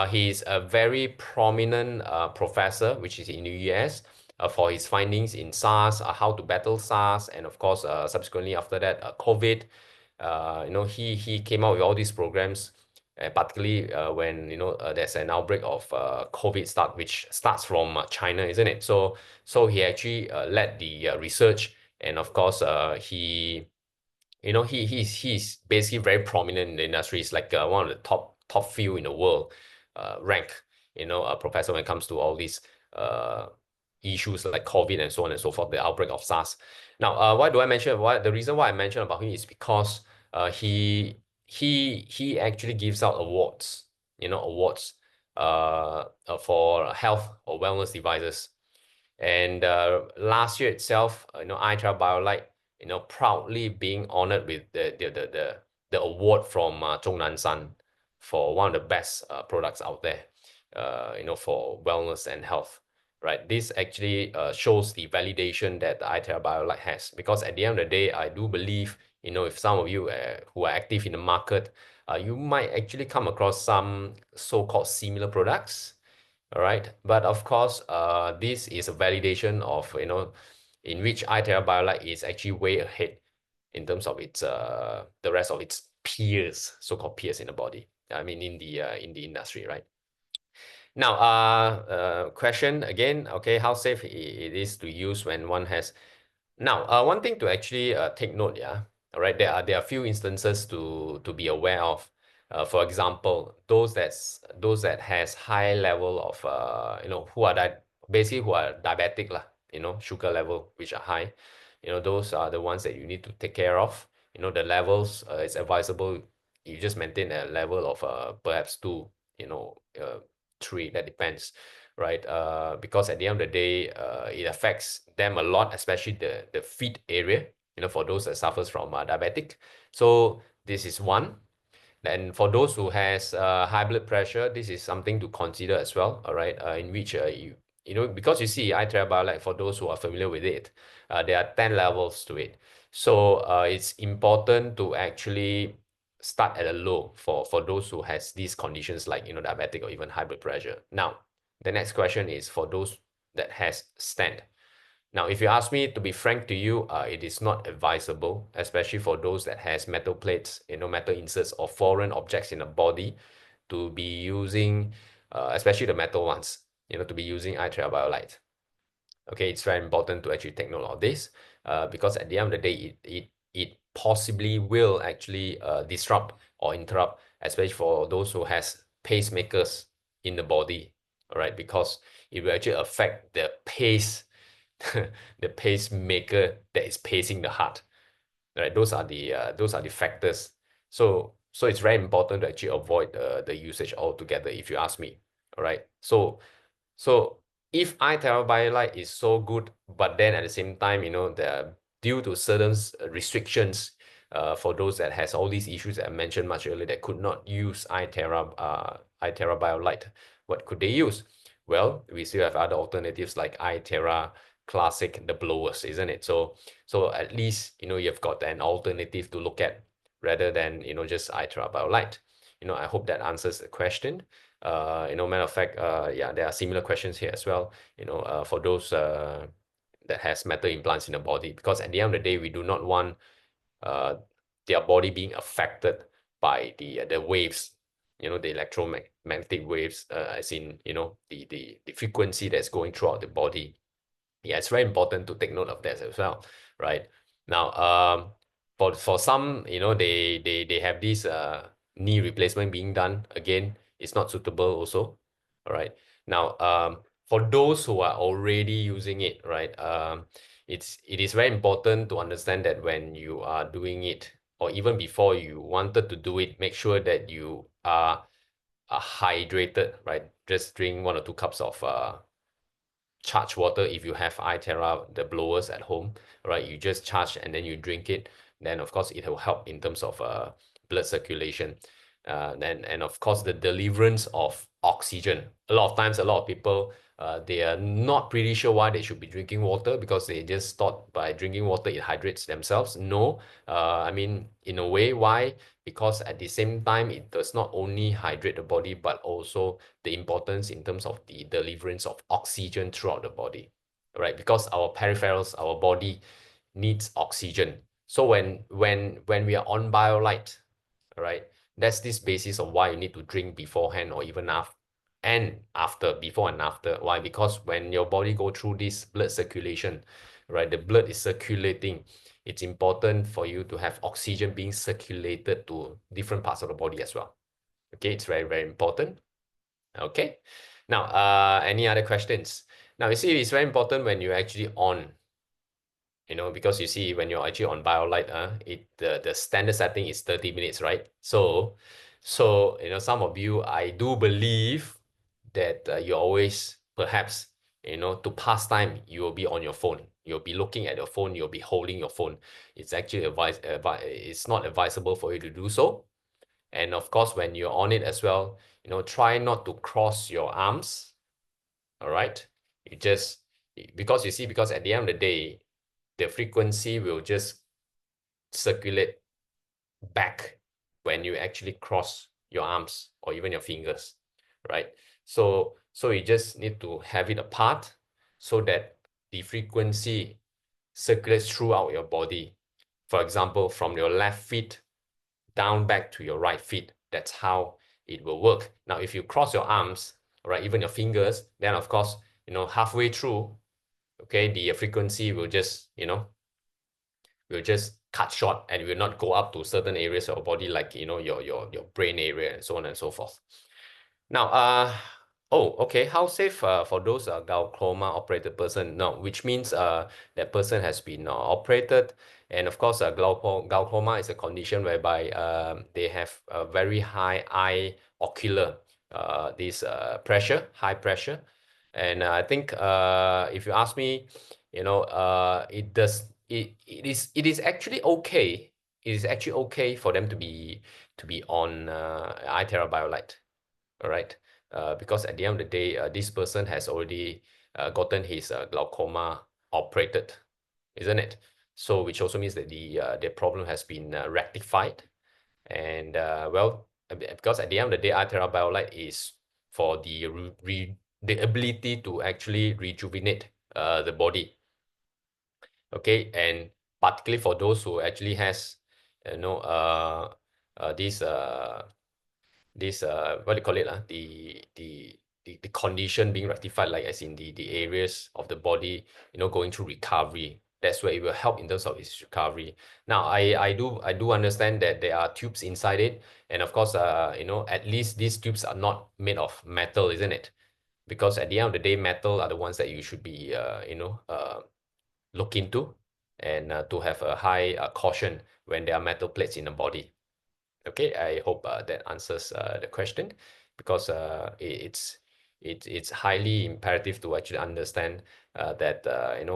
[SPEAKER 1] He's a very prominent professor, which is in the US, for his findings in SARS, how to battle SARS, and of course, subsequently after that, COVID. He came out with all these programs, particularly when there's an outbreak of COVID which starts from China, isn't it? So he actually led the research, and of course, he's basically very prominent in the industry. He's like one of the top few in the world, rank, a professor when it comes to all these uh, issues like COVID and so on and so forth, the outbreak of SARS. Now, why do I mention? Why the reason why I mention about him is because he actually gives out awards, awards for health or wellness devices. And last year itself, iTeraBio Lite, proudly being honored with the award from Zhongnan San for one of the best products out there, for wellness and health. Right. This actually shows the validation that the iTeraBio Lite has, because at the end of the day, I do believe, if some of you who are active in the market, you might actually come across some so-called similar products. All right, but of course, this is a validation of, in which iTeraBio Lite is actually way ahead in terms of its the rest of its peers, so-called peers in the body. I mean, in the industry, right? Now, question again. Okay, how safe it is to use when one has. Now, one thing to actually take note, yeah. All right, there are few instances to be aware of. For example, those that has high level of who are basically who are diabetic lah, sugar level which are high, those are the ones that you need to take care of. The levels, it's advisable you just maintain a level of perhaps two, three, that depends, right? Because at the end of the day, it affects them a lot, especially the feet area, for those that suffers from diabetic. So this is one. And for those who has high blood pressure, this is something to consider as well, all right? In which because you see iTeraBio, like for those who are familiar with it, there are 10 levels to it. So it's important to actually start at a low for those who has these conditions like diabetic or even high blood pressure. Now, the next question is for those that has stent. Now, if you ask me, to be frank to you, it is not advisable, especially for those that has metal plates, metal inserts or foreign objects in the body, to be using, especially the metal ones, to be using iTeraBio Lite. Okay, it's very important to actually take note of this, because at the end of the day, it possibly will actually disrupt or interrupt, especially for those who has pacemakers in the body, all right, because it will actually affect the pace, the pacemaker that is pacing the heart, right? Those are the factors. So it's very important to actually avoid the usage altogether, if you ask me, all right? So if iTeraBio Lite is so good, but then at the same time, due to certain restrictions, for those that has all these issues that I mentioned much earlier that could not use iTeraBio Lite, what could they use? Well, we still have other alternatives like iTera Classic, the blowers, isn't it? So at least you've got an alternative to look at rather than just iTeraBio Lite. I hope that answers the question. Matter of fact, yeah, there are similar questions here as well, for those that has metal implants in the body, because at the end of the day, we do not want their body being affected by the waves, the electromagnetic waves, as in, the frequency that's going throughout the body. Yeah, it's very important to take note of that as well, right? Now, for some, they have this knee replacement being done. Again, it's not suitable also. All right. Now, for those who are already using it, right, it is very important to understand that when you are doing it, or even before you wanted to do it, make sure that you are hydrated, right? Just drink 1 or 2 cups of charged water. If you have iTera, the blowers at home, right? You just charge and then you drink it. Then of course it will help in terms of blood circulation. And of course the deliverance of oxygen. A lot of times, a lot of people, they are not pretty sure why they should be drinking water, because they just thought by drinking water it hydrates themselves. No, I mean, in a way, why? Because at the same time, it does not only hydrate the body, but also the importance in terms of the deliverance of oxygen throughout the body, right? Because our peripherals, our body needs oxygen. So when we are on BioLite, right, that's this basis of why you need to drink beforehand or even after and after, before and after. Why? Because when your body go through this blood circulation, right, the blood is circulating. It's important for you to have oxygen being circulated to different parts of the body as well. Okay, it's very, very important. Okay. Now, any other questions? Now, you see, it's very important when you're actually on, because you see, when you're actually on BioLite, the standard setting is 30 minutes, right? So, some of you, I do believe that you always, perhaps, to pass time, you will be on your phone. You'll be looking at your phone. You'll be holding your phone. It's actually it's not advisable for you to do so. And of course, when you're on it as well, try not to cross your arms. All right. You just, because you see, because at the end of the day, the frequency will just circulate back when you actually cross your arms or even your fingers, right? So you just need to have it apart so that the frequency circulates throughout your body. For example, from your left feet down back to your right feet. That's how it will work. Now, if you cross your arms, right, even your fingers, then of course, halfway through, okay, the frequency will just, will just cut short and will not go up to certain areas of your body, like, your brain area and so on and so forth. Now, okay, how safe for those glaucoma operated person? No, which means that person has been operated, and of course, glaucoma is a condition whereby they have a very high eye ocular this pressure, high pressure, and I think if you ask me, it is actually okay. It is actually okay for them to be on iTeraBio Lite. All right. Because at the end of the day, this person has already gotten his glaucoma operated, isn't it? So, which also means that the problem has been rectified. And because at the end of the day, iTera BioLite is for the ability to actually rejuvenate the body. Okay, and particularly for those who actually has, you know, uh, this what do you call it, the condition being rectified, like as in the areas of the body, going through recovery. That's where it will help in terms of its recovery. Now, I do understand that there are tubes inside it, and of course, at least these tubes are not made of metal, isn't it? Because at the end of the day, metal are the ones that you should be look into, and to have a high caution when there are metal plates in the body. Okay, I hope that answers the question, because it's highly imperative to actually understand that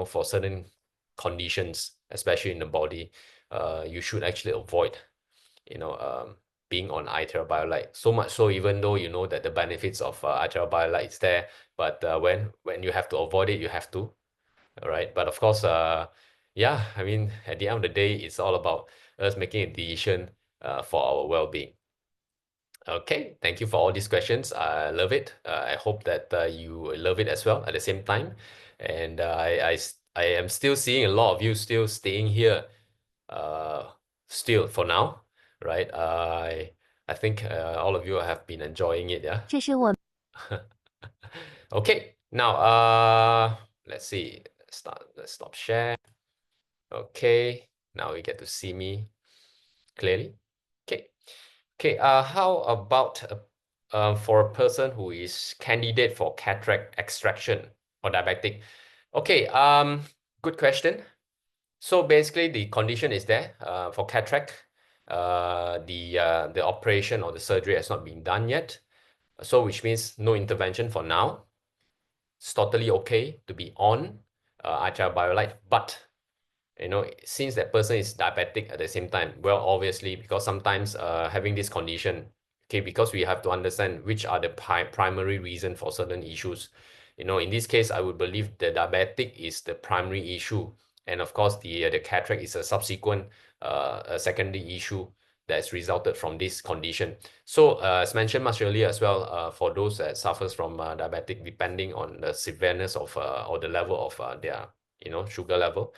[SPEAKER 1] for certain conditions, especially in the body, you should actually avoid you know um, being on iTeraBio. So much so, even though you know that the benefits of iTeraBio is there, but when you have to avoid it, you have to. All right, but of course, yeah, I mean, at the end of the day, it's all about us making a decision for our well-being. Okay, thank you for all these questions. I love it. I hope that you love it as well at the same time. And I am still seeing a lot of you still staying here, still for now, right? I think all of you have been enjoying it, yeah.
[SPEAKER 2] 这是我
[SPEAKER 1] Okay, now let's see. Let's stop share. Okay, now you get to see me clearly. Okay. Okay, how about for a person who is candidate for cataract extraction or diabetic? Okay, good question. So basically, the condition is there for cataract. The operation or the surgery has not been done yet. So which means no intervention for now. It's totally okay to be on iTeraBio, but since that person is diabetic at the same time, well, obviously, because sometimes having this condition, okay, because we have to understand which are the primary reason for certain issues. In this case, I would believe the diabetic is the primary issue, and of course, the cataract is a subsequent, a secondary issue that's resulted from this condition. So, as mentioned much earlier as well, for those that suffers from diabetic, depending on the severeness of or the level of their sugar level,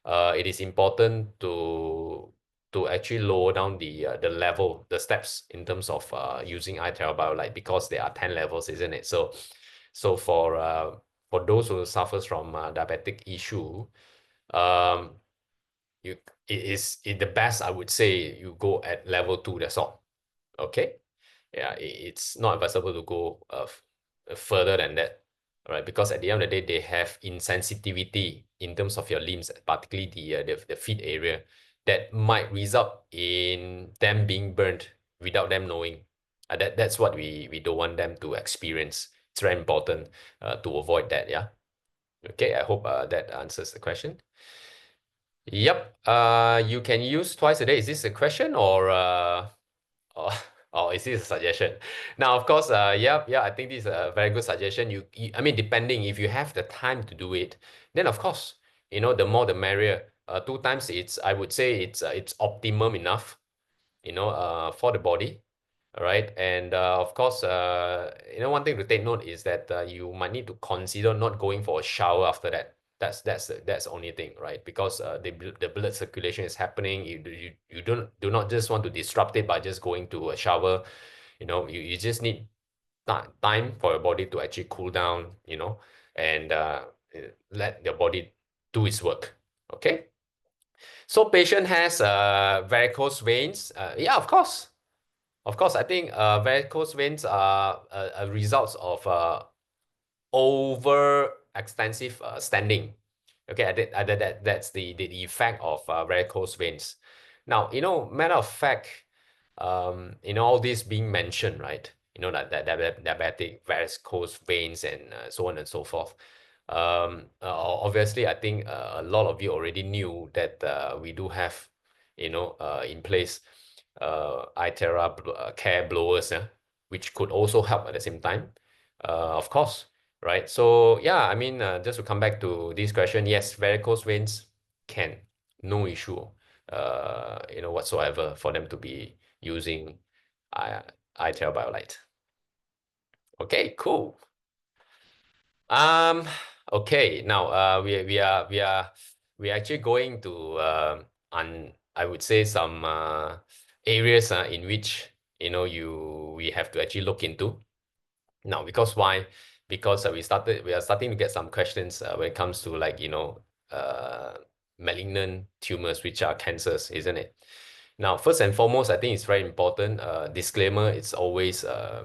[SPEAKER 1] it is important to actually lower down the level, the steps in terms of using iTeraBio, because there are 10 levels, isn't it? So for those who suffers from diabetic issue, um, you the best, I would say, you go at level 2. That's all. Okay. Yeah, it's not advisable to go further than that. All right, because at the end of the day, they have insensitivity in terms of your limbs, particularly the feet area, that might result in them being burnt without them knowing. That's what we don't want them to experience. It's very important to avoid that. Yeah. Okay, I hope that answers the question. Yep. You can use twice a day. Is this a question, or, or is this a suggestion? Now, of course, yeah, I think this is a very good suggestion. I mean, depending if you have the time to do it, then of course, the more the merrier. 2 times, I would say it's optimum enough, for the body. All right, and of course, one thing to take note is that you might need to consider not going for a shower after that. That's the only thing, right? Because the blood circulation is happening. You do not just want to disrupt it by just going to a shower. You just need time for your body to actually cool down, and let your body do its work. Okay. So patient has varicose veins. Yeah, of course. Of course, I think varicose veins are a result of over extensive standing. Okay, that's the effect of varicose veins. Now, matter of fact, all this being mentioned, right? That diabetic varicose veins and so on and so forth. Obviously, I think a lot of you already knew that we do have, in place, care blowers, which could also help at the same time. Of course, right? So yeah, I mean, just to come back to this question, yes, varicose veins can, no issue, whatsoever for them to be using I iTeraBio Lite. Okay, cool. Um, okay, now we're actually going to I would say some areas in which we have to actually look into. Now, because why? Because we are starting to get some questions when it comes to, like, uh, malignant tumors, which are cancers, isn't it? Now, first and foremost, I think it's very important. Disclaimer, it's always uh,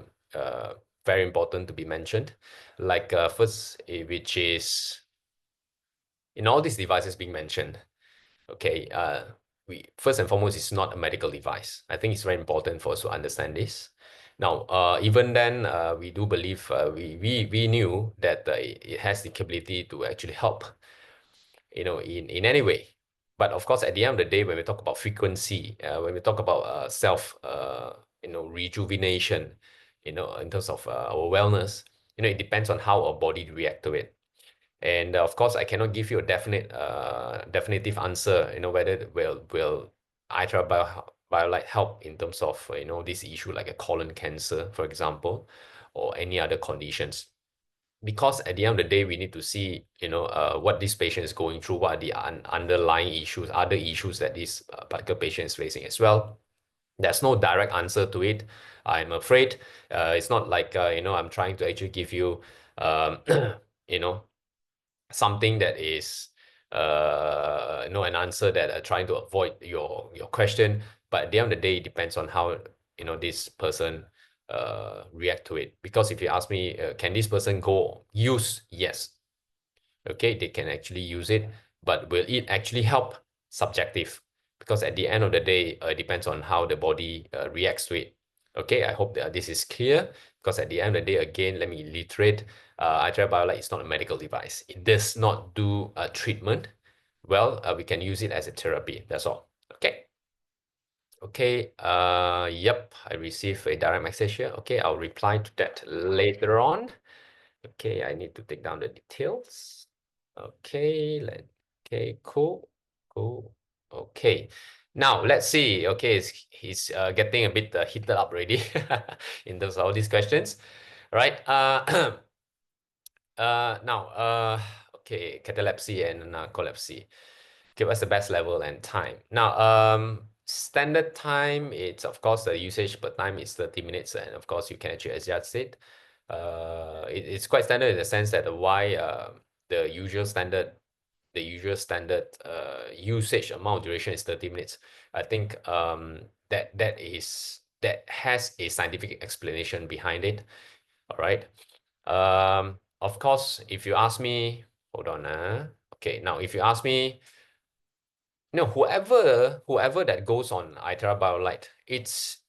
[SPEAKER 1] very important to be mentioned. Like, first, which is in all these devices being mentioned, okay, we first and foremost, it's not a medical device. I think it's very important for us to understand this. Now, even then, we do believe we knew that it has the capability to actually help, in any way. But of course, at the end of the day, when we talk about frequency, when we talk about rejuvenation, in terms of our wellness, it depends on how our body react to it. And of course, I cannot give you a definitive answer, whether will iTeraBio help in terms of, this issue like a colon cancer, for example, or any other conditions. Because at the end of the day, we need to see, what this patient is going through, what are the underlying issues, other issues that this particular patient is facing as well. There's no direct answer to it, I'm afraid. It's not like, I'm trying to actually give you, you know, something that is an answer that are trying to avoid your question. But at the end of the day, it depends on how this person react to it. Because if you ask me, can this person go use? Yes. Okay, they can actually use it, but will it actually help? Subjective, because at the end of the day, it depends on how the body reacts to it. Okay, I hope that this is clear, because at the end of the day, again, let me reiterate, iTeraBio Lite is not a medical device. It does not do a treatment. Well, we can use it as a therapy. That's all. Okay. Okay, yep, I received a direct message here. Okay, I'll reply to that later on. Okay, I need to take down the details. Okay, okay, cool, cool. Okay, now let's see. Okay, he's getting a bit heated up already in terms of all these questions. Right. Now, okay, catalepsy and narcolepsy. Okay, what's the best level and time? Now, standard time, it's of course the usage per time is 30 minutes, and of course you can actually adjust it. It's quite standard in the sense that the usual standard usage amount of duration is 30 minutes. I think that has a scientific explanation behind it. All right. Of course, if you ask me, hold on. Okay, now if you ask me, whoever that goes on iTeraBio Lite, it's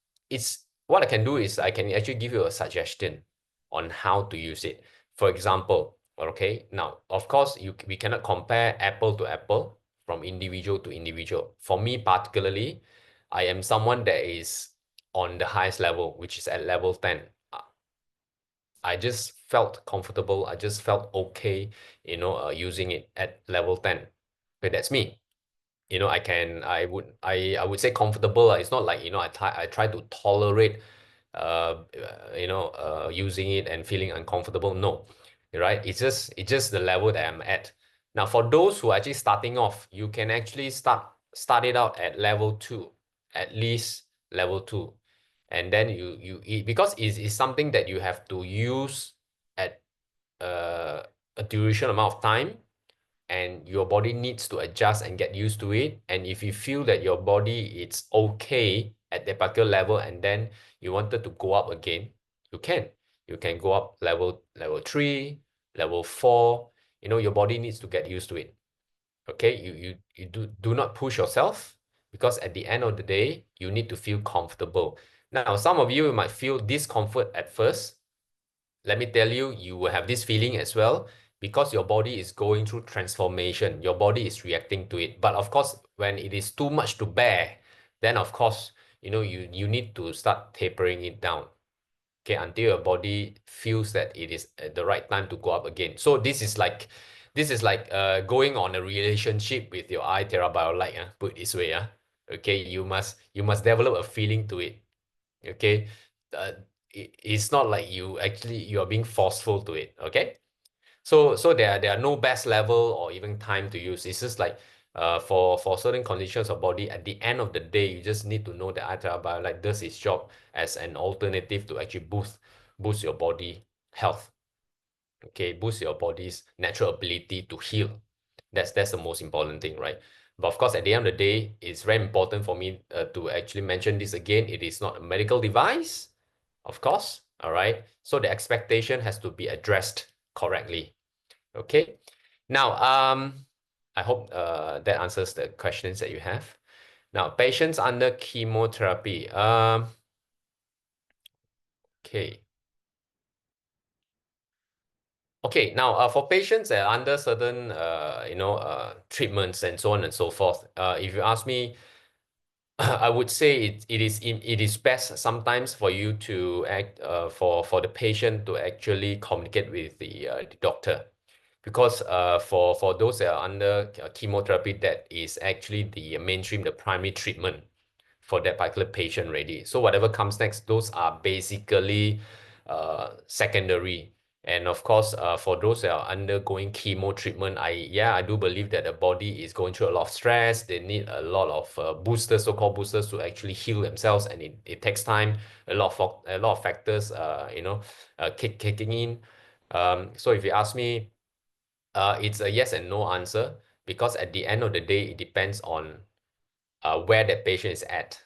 [SPEAKER 1] what I can do is I can actually give you a suggestion on how to use it. For example, okay, now of course we cannot compare apple to apple from individual to individual. For me particularly, I am someone that is on the highest level, which is at level 10. I just felt comfortable. I just felt okay, using it at level 10. Okay, that's me. I would say comfortable. It's not like, I try to tolerate, using it and feeling uncomfortable. No, right? It's just the level that I'm at. Now, for those who are actually starting off, you can actually start it out at level 2, at least level 2. And then because it's something that you have to use at a duration amount of time, and your body needs to adjust and get used to it. And if you feel that your body it's okay at that particular level, and then you wanted to go up again, you can. You can go up level 3, level 4. Your body needs to get used to it. Okay, you do not push yourself, because at the end of the day, you need to feel comfortable. Now, some of you might feel discomfort at first. Let me tell you, you will have this feeling as well, because your body is going through transformation. Your body is reacting to it. But of course, when it is too much to bear, then of course, you need to start tapering it down. Okay, until your body feels that it is at the right time to go up again. So this is like going on a relationship with your iTeraBio Lite, put it this way. Okay, you must develop a feeling to it. Okay, uh, it's not like you are being forceful to it. Okay, so there are no best level or even time to use. It's just like for certain conditions of body, at the end of the day, you just need to know that iTeraBio Lite does its job as an alternative to actually boost your body health. Okay, boost your body's natural ability to heal. That's the most important thing, right? But of course, at the end of the day, it's very important for me to actually mention this again. It is not a medical device, of course. All right. So the expectation has to be addressed correctly. Okay. Now, I hope that answers the questions that you have. Now, patients under chemotherapy. Okay. Okay, now for patients that are under certain treatments and so on and so forth, if you ask me, I would say it is best sometimes for you to act for the patient to actually communicate with the doctor, because for those that are under chemotherapy, that is actually the mainstream, the primary treatment for that particular patient already. So whatever comes next, those are basically secondary. And of course, for those that are undergoing chemo treatment, I do believe that the body is going through a lot of stress. They need a lot of boosters, so-called boosters, to actually heal themselves, and it takes time. A lot of factors, kicking in. So if you ask me, it's a yes and no answer, because at the end of the day, it depends on where that patient is at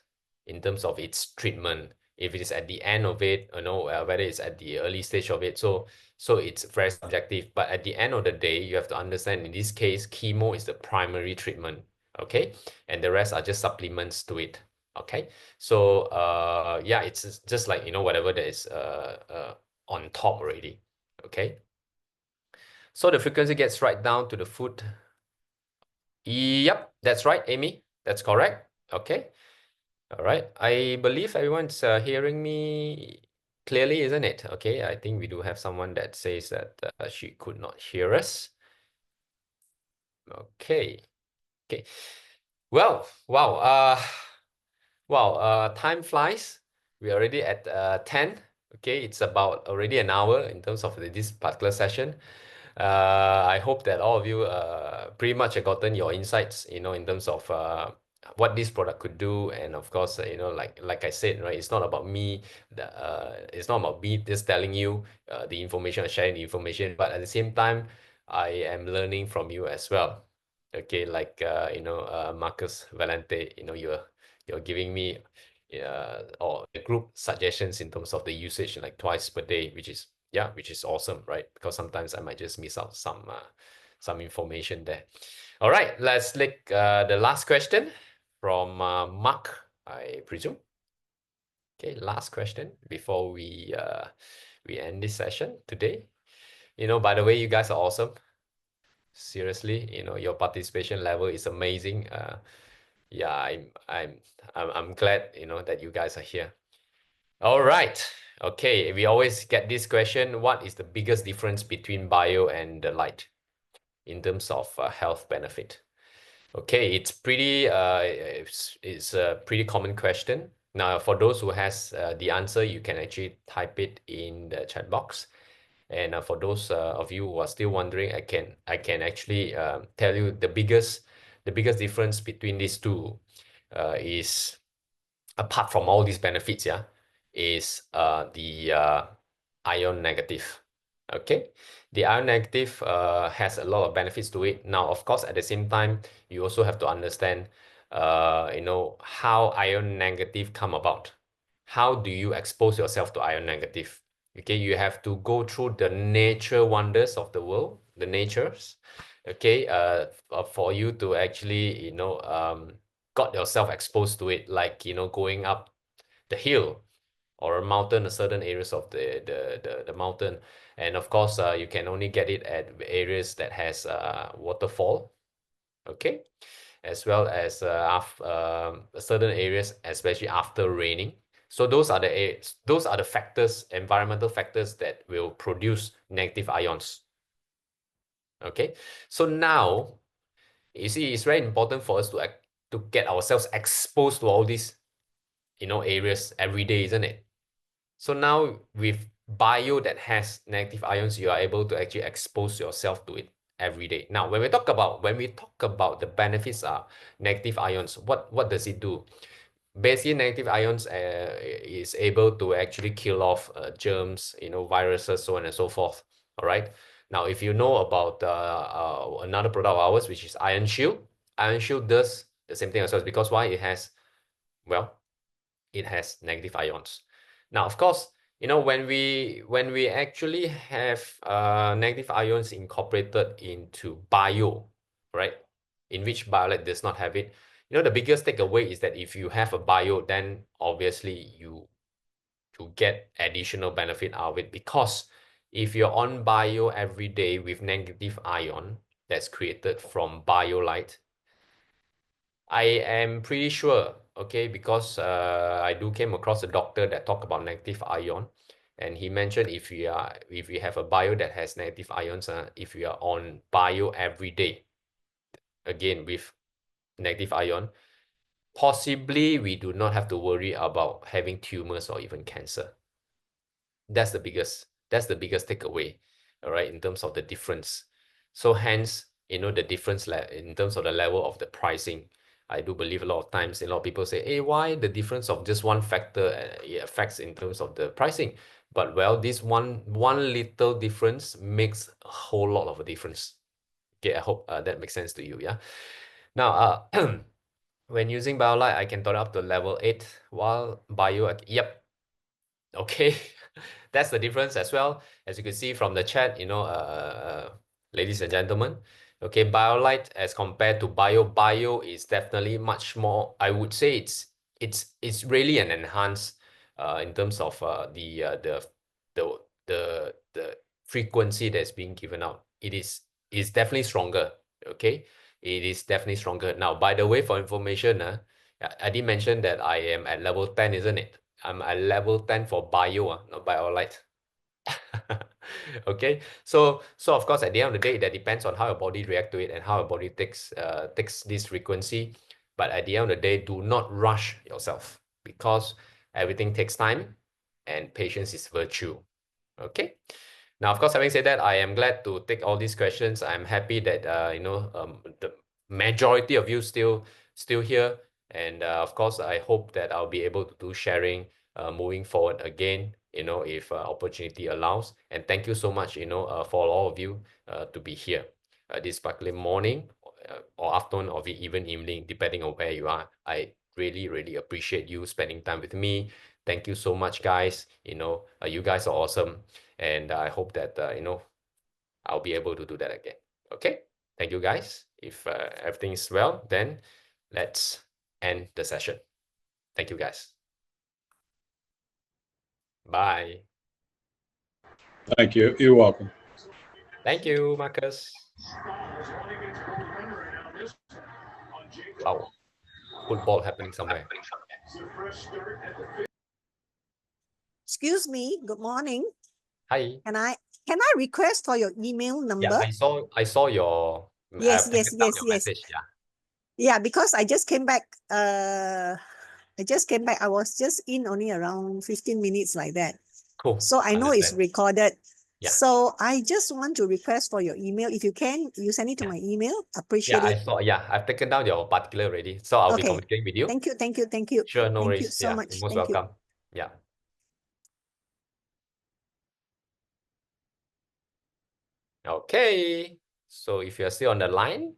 [SPEAKER 1] in terms of its treatment. If it is at the end of it, whether it's at the early stage of it. So it's very subjective. But at the end of the day, you have to understand, in this case, chemo is the primary treatment. Okay, and the rest are just supplements to it. Okay, so yeah, it's just like whatever that is on top already. Okay, so the frequency gets right down to the foot. Yep, that's right, Amy. That's correct. Okay. All right. I believe everyone's hearing me clearly, isn't it? Okay. I think we do have someone that says that she could not hear us. Okay. Okay. Well, wow. Wow. Time flies. We're already at 10. Okay. It's about already an hour in terms of this particular session. I hope that all of you pretty much have gotten your insights, in terms of what this product could do. And of course, like I said, right, it's not about me. It's not about me just telling you the information or sharing the information, but at the same time, I am learning from you as well. Okay, like Marcus Valente, you're giving me or the group suggestions in terms of the usage, like twice per day, which is awesome, right? Because sometimes I might just miss out some information there. All right, let's take the last question from Mark, I presume. Okay, last question before we end this session today. By the way, you guys are awesome. Seriously, your participation level is amazing. Yeah, I'm glad that you guys are here. All right. Okay, we always get this question. What is the biggest difference between bio and the Lite in terms of health benefit? Okay, it's a pretty common question. Now, for those who has the answer, you can actually type it in the chat box. And for those of you who are still wondering, I can actually tell you the biggest difference between these two is, apart from all these benefits, yeah, is the ion negative. Okay, the ion negative has a lot of benefits to it. Now, of course, at the same time, you also have to understand, how ion negative come about. How do you expose yourself to ion negative? Okay, you have to go through the nature wonders of the world, the natures. Okay, for you to actually, got yourself exposed to it, like, going up the hill or a mountain, a certain areas of the mountain. And of course, you can only get it at areas that has waterfall, okay, as well as certain areas, especially after raining. So those are the factors, environmental factors, that will produce negative ions. Okay, so now you see, it's very important for us to get ourselves exposed to all these, areas every day, isn't it? So now with bio that has negative ions, you are able to actually expose yourself to it every day. Now, when we talk about the benefits of negative ions, what does it do? Basically, negative ions is able to actually kill off germs, viruses, so on and so forth. All right. Now, if you know about another product of ours, which is Iron Shield, Iron Shield does the same thing as well, because why? Well, it has negative ions. Now, of course, when we actually have negative ions incorporated into bio, right, in which BioLite does not have it, the biggest takeaway is that if you have a bio, then obviously you get additional benefit out of it, because if you're on bio every day with negative ion that's created from BioLite, I am pretty sure, okay, because I do came across a doctor that talked about negative ion, and he mentioned if we have a bio that has negative ions, if we are on bio every day, again with negative ion, possibly we do not have to worry about having tumors or even cancer. That's the biggest takeaway, all right, in terms of the difference. So hence, the difference in terms of the level of the pricing. I do believe a lot of times, a lot of people say, hey, why the difference of just one factor it affects in terms of the pricing? But well, this one little difference makes a whole lot of a difference. Okay, I hope that makes sense to you. Yeah. Now, when using BioLite, I can turn up to level 8, while Bio, yep, okay. That's the difference as well. As you can see from the chat, ladies and gentlemen. Okay, BioLite as compared to Bio is definitely much more. I would say it's really an enhanced in terms of the the frequency that's being given out. Is definitely stronger. Okay, it is definitely stronger. Now, by the way, for information, I did mention that I am at level 10, isn't it? I'm at level 10 for bio, not BioLite. Okay, so of course, at the end of the day, that depends on how your body react to it and how your body takes this frequency. But at the end of the day, do not rush yourself, because everything takes time and patience is virtue. Okay. Now, of course, having said that, I am glad to take all these questions. I'm happy that the majority of you still here, and of course, I hope that I'll be able to do sharing moving forward again. If opportunity allows. And thank you so much. For all of you to be here this particular morning or afternoon or even evening, depending on where you are. I really, really appreciate you spending time with me. Thank you so much, guys. You guys are awesome. And I hope that, I'll be able to do that again. Okay. Thank you, guys. If everything is well, then let's end the session. Thank you, guys. Bye.
[SPEAKER 3] Thank you. You're welcome.
[SPEAKER 1] Thank you, Marcus. Wow. Football happening somewhere.
[SPEAKER 4] Excuse me. Good morning.
[SPEAKER 1] Hi.
[SPEAKER 4] Can I request for your email number?
[SPEAKER 1] Yeah, I saw your
[SPEAKER 4] Yes.
[SPEAKER 1] message. Yeah.
[SPEAKER 4] Yeah, because I just came back. I was just in only around 15 minutes like that.
[SPEAKER 1] Cool.
[SPEAKER 4] So I know it's
[SPEAKER 1] Understand.
[SPEAKER 4] recorded.
[SPEAKER 1] Yeah.
[SPEAKER 4] So I just want to request for your email. If you can, you send it to my email. Appreciate
[SPEAKER 1] Yeah, I
[SPEAKER 4] it.
[SPEAKER 1] saw. Yeah, I've taken down your particular already. So I'll be
[SPEAKER 4] Okay.
[SPEAKER 1] communicating with you.
[SPEAKER 4] Thank you. Thank you. Thank you.
[SPEAKER 1] Sure, no
[SPEAKER 4] Thank you
[SPEAKER 1] worries.
[SPEAKER 4] so
[SPEAKER 1] Yeah,
[SPEAKER 4] much.
[SPEAKER 1] you're most
[SPEAKER 4] Thank you.
[SPEAKER 1] welcome. Yeah. Okay. So if you're still on the line,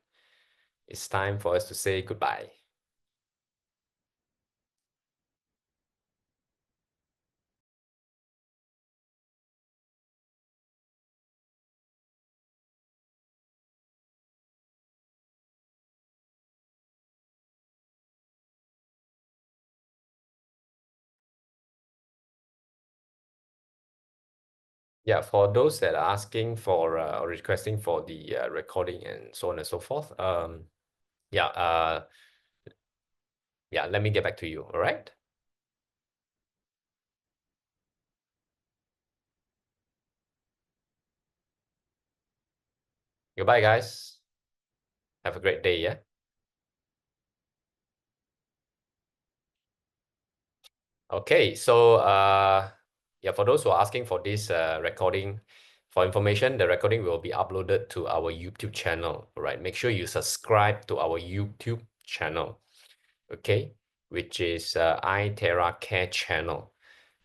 [SPEAKER 1] it's time for us to say goodbye. Yeah, for those that are asking for or requesting for the recording and so on and so forth, yeah, yeah, let me get back to you. All right. Goodbye, guys. Have a great day. Yeah. Okay. So, yeah, for those who are asking for this recording, for information, the recording will be uploaded to our YouTube channel. All right. Make sure you subscribe to our YouTube channel. Okay, which is iTeraCare channel.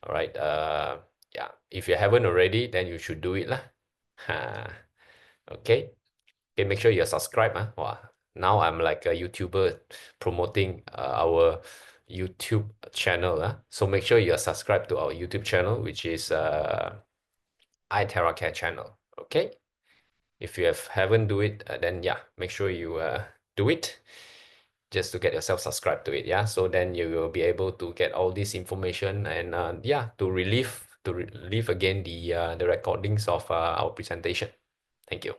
[SPEAKER 1] All right. Yeah. If you haven't already, then you should do it lah. Okay. Okay. Make sure you're subscribed. Wow. Now I'm like a YouTuber promoting our YouTube channel. So make sure you're subscribed to our YouTube channel, which is iTeraCare channel. Okay. If you haven't do it, then yeah, make sure you do it just to get yourself subscribed to it. Yeah. So then you will be able to get all this information and yeah, to relive again the recordings of our presentation. Thank you.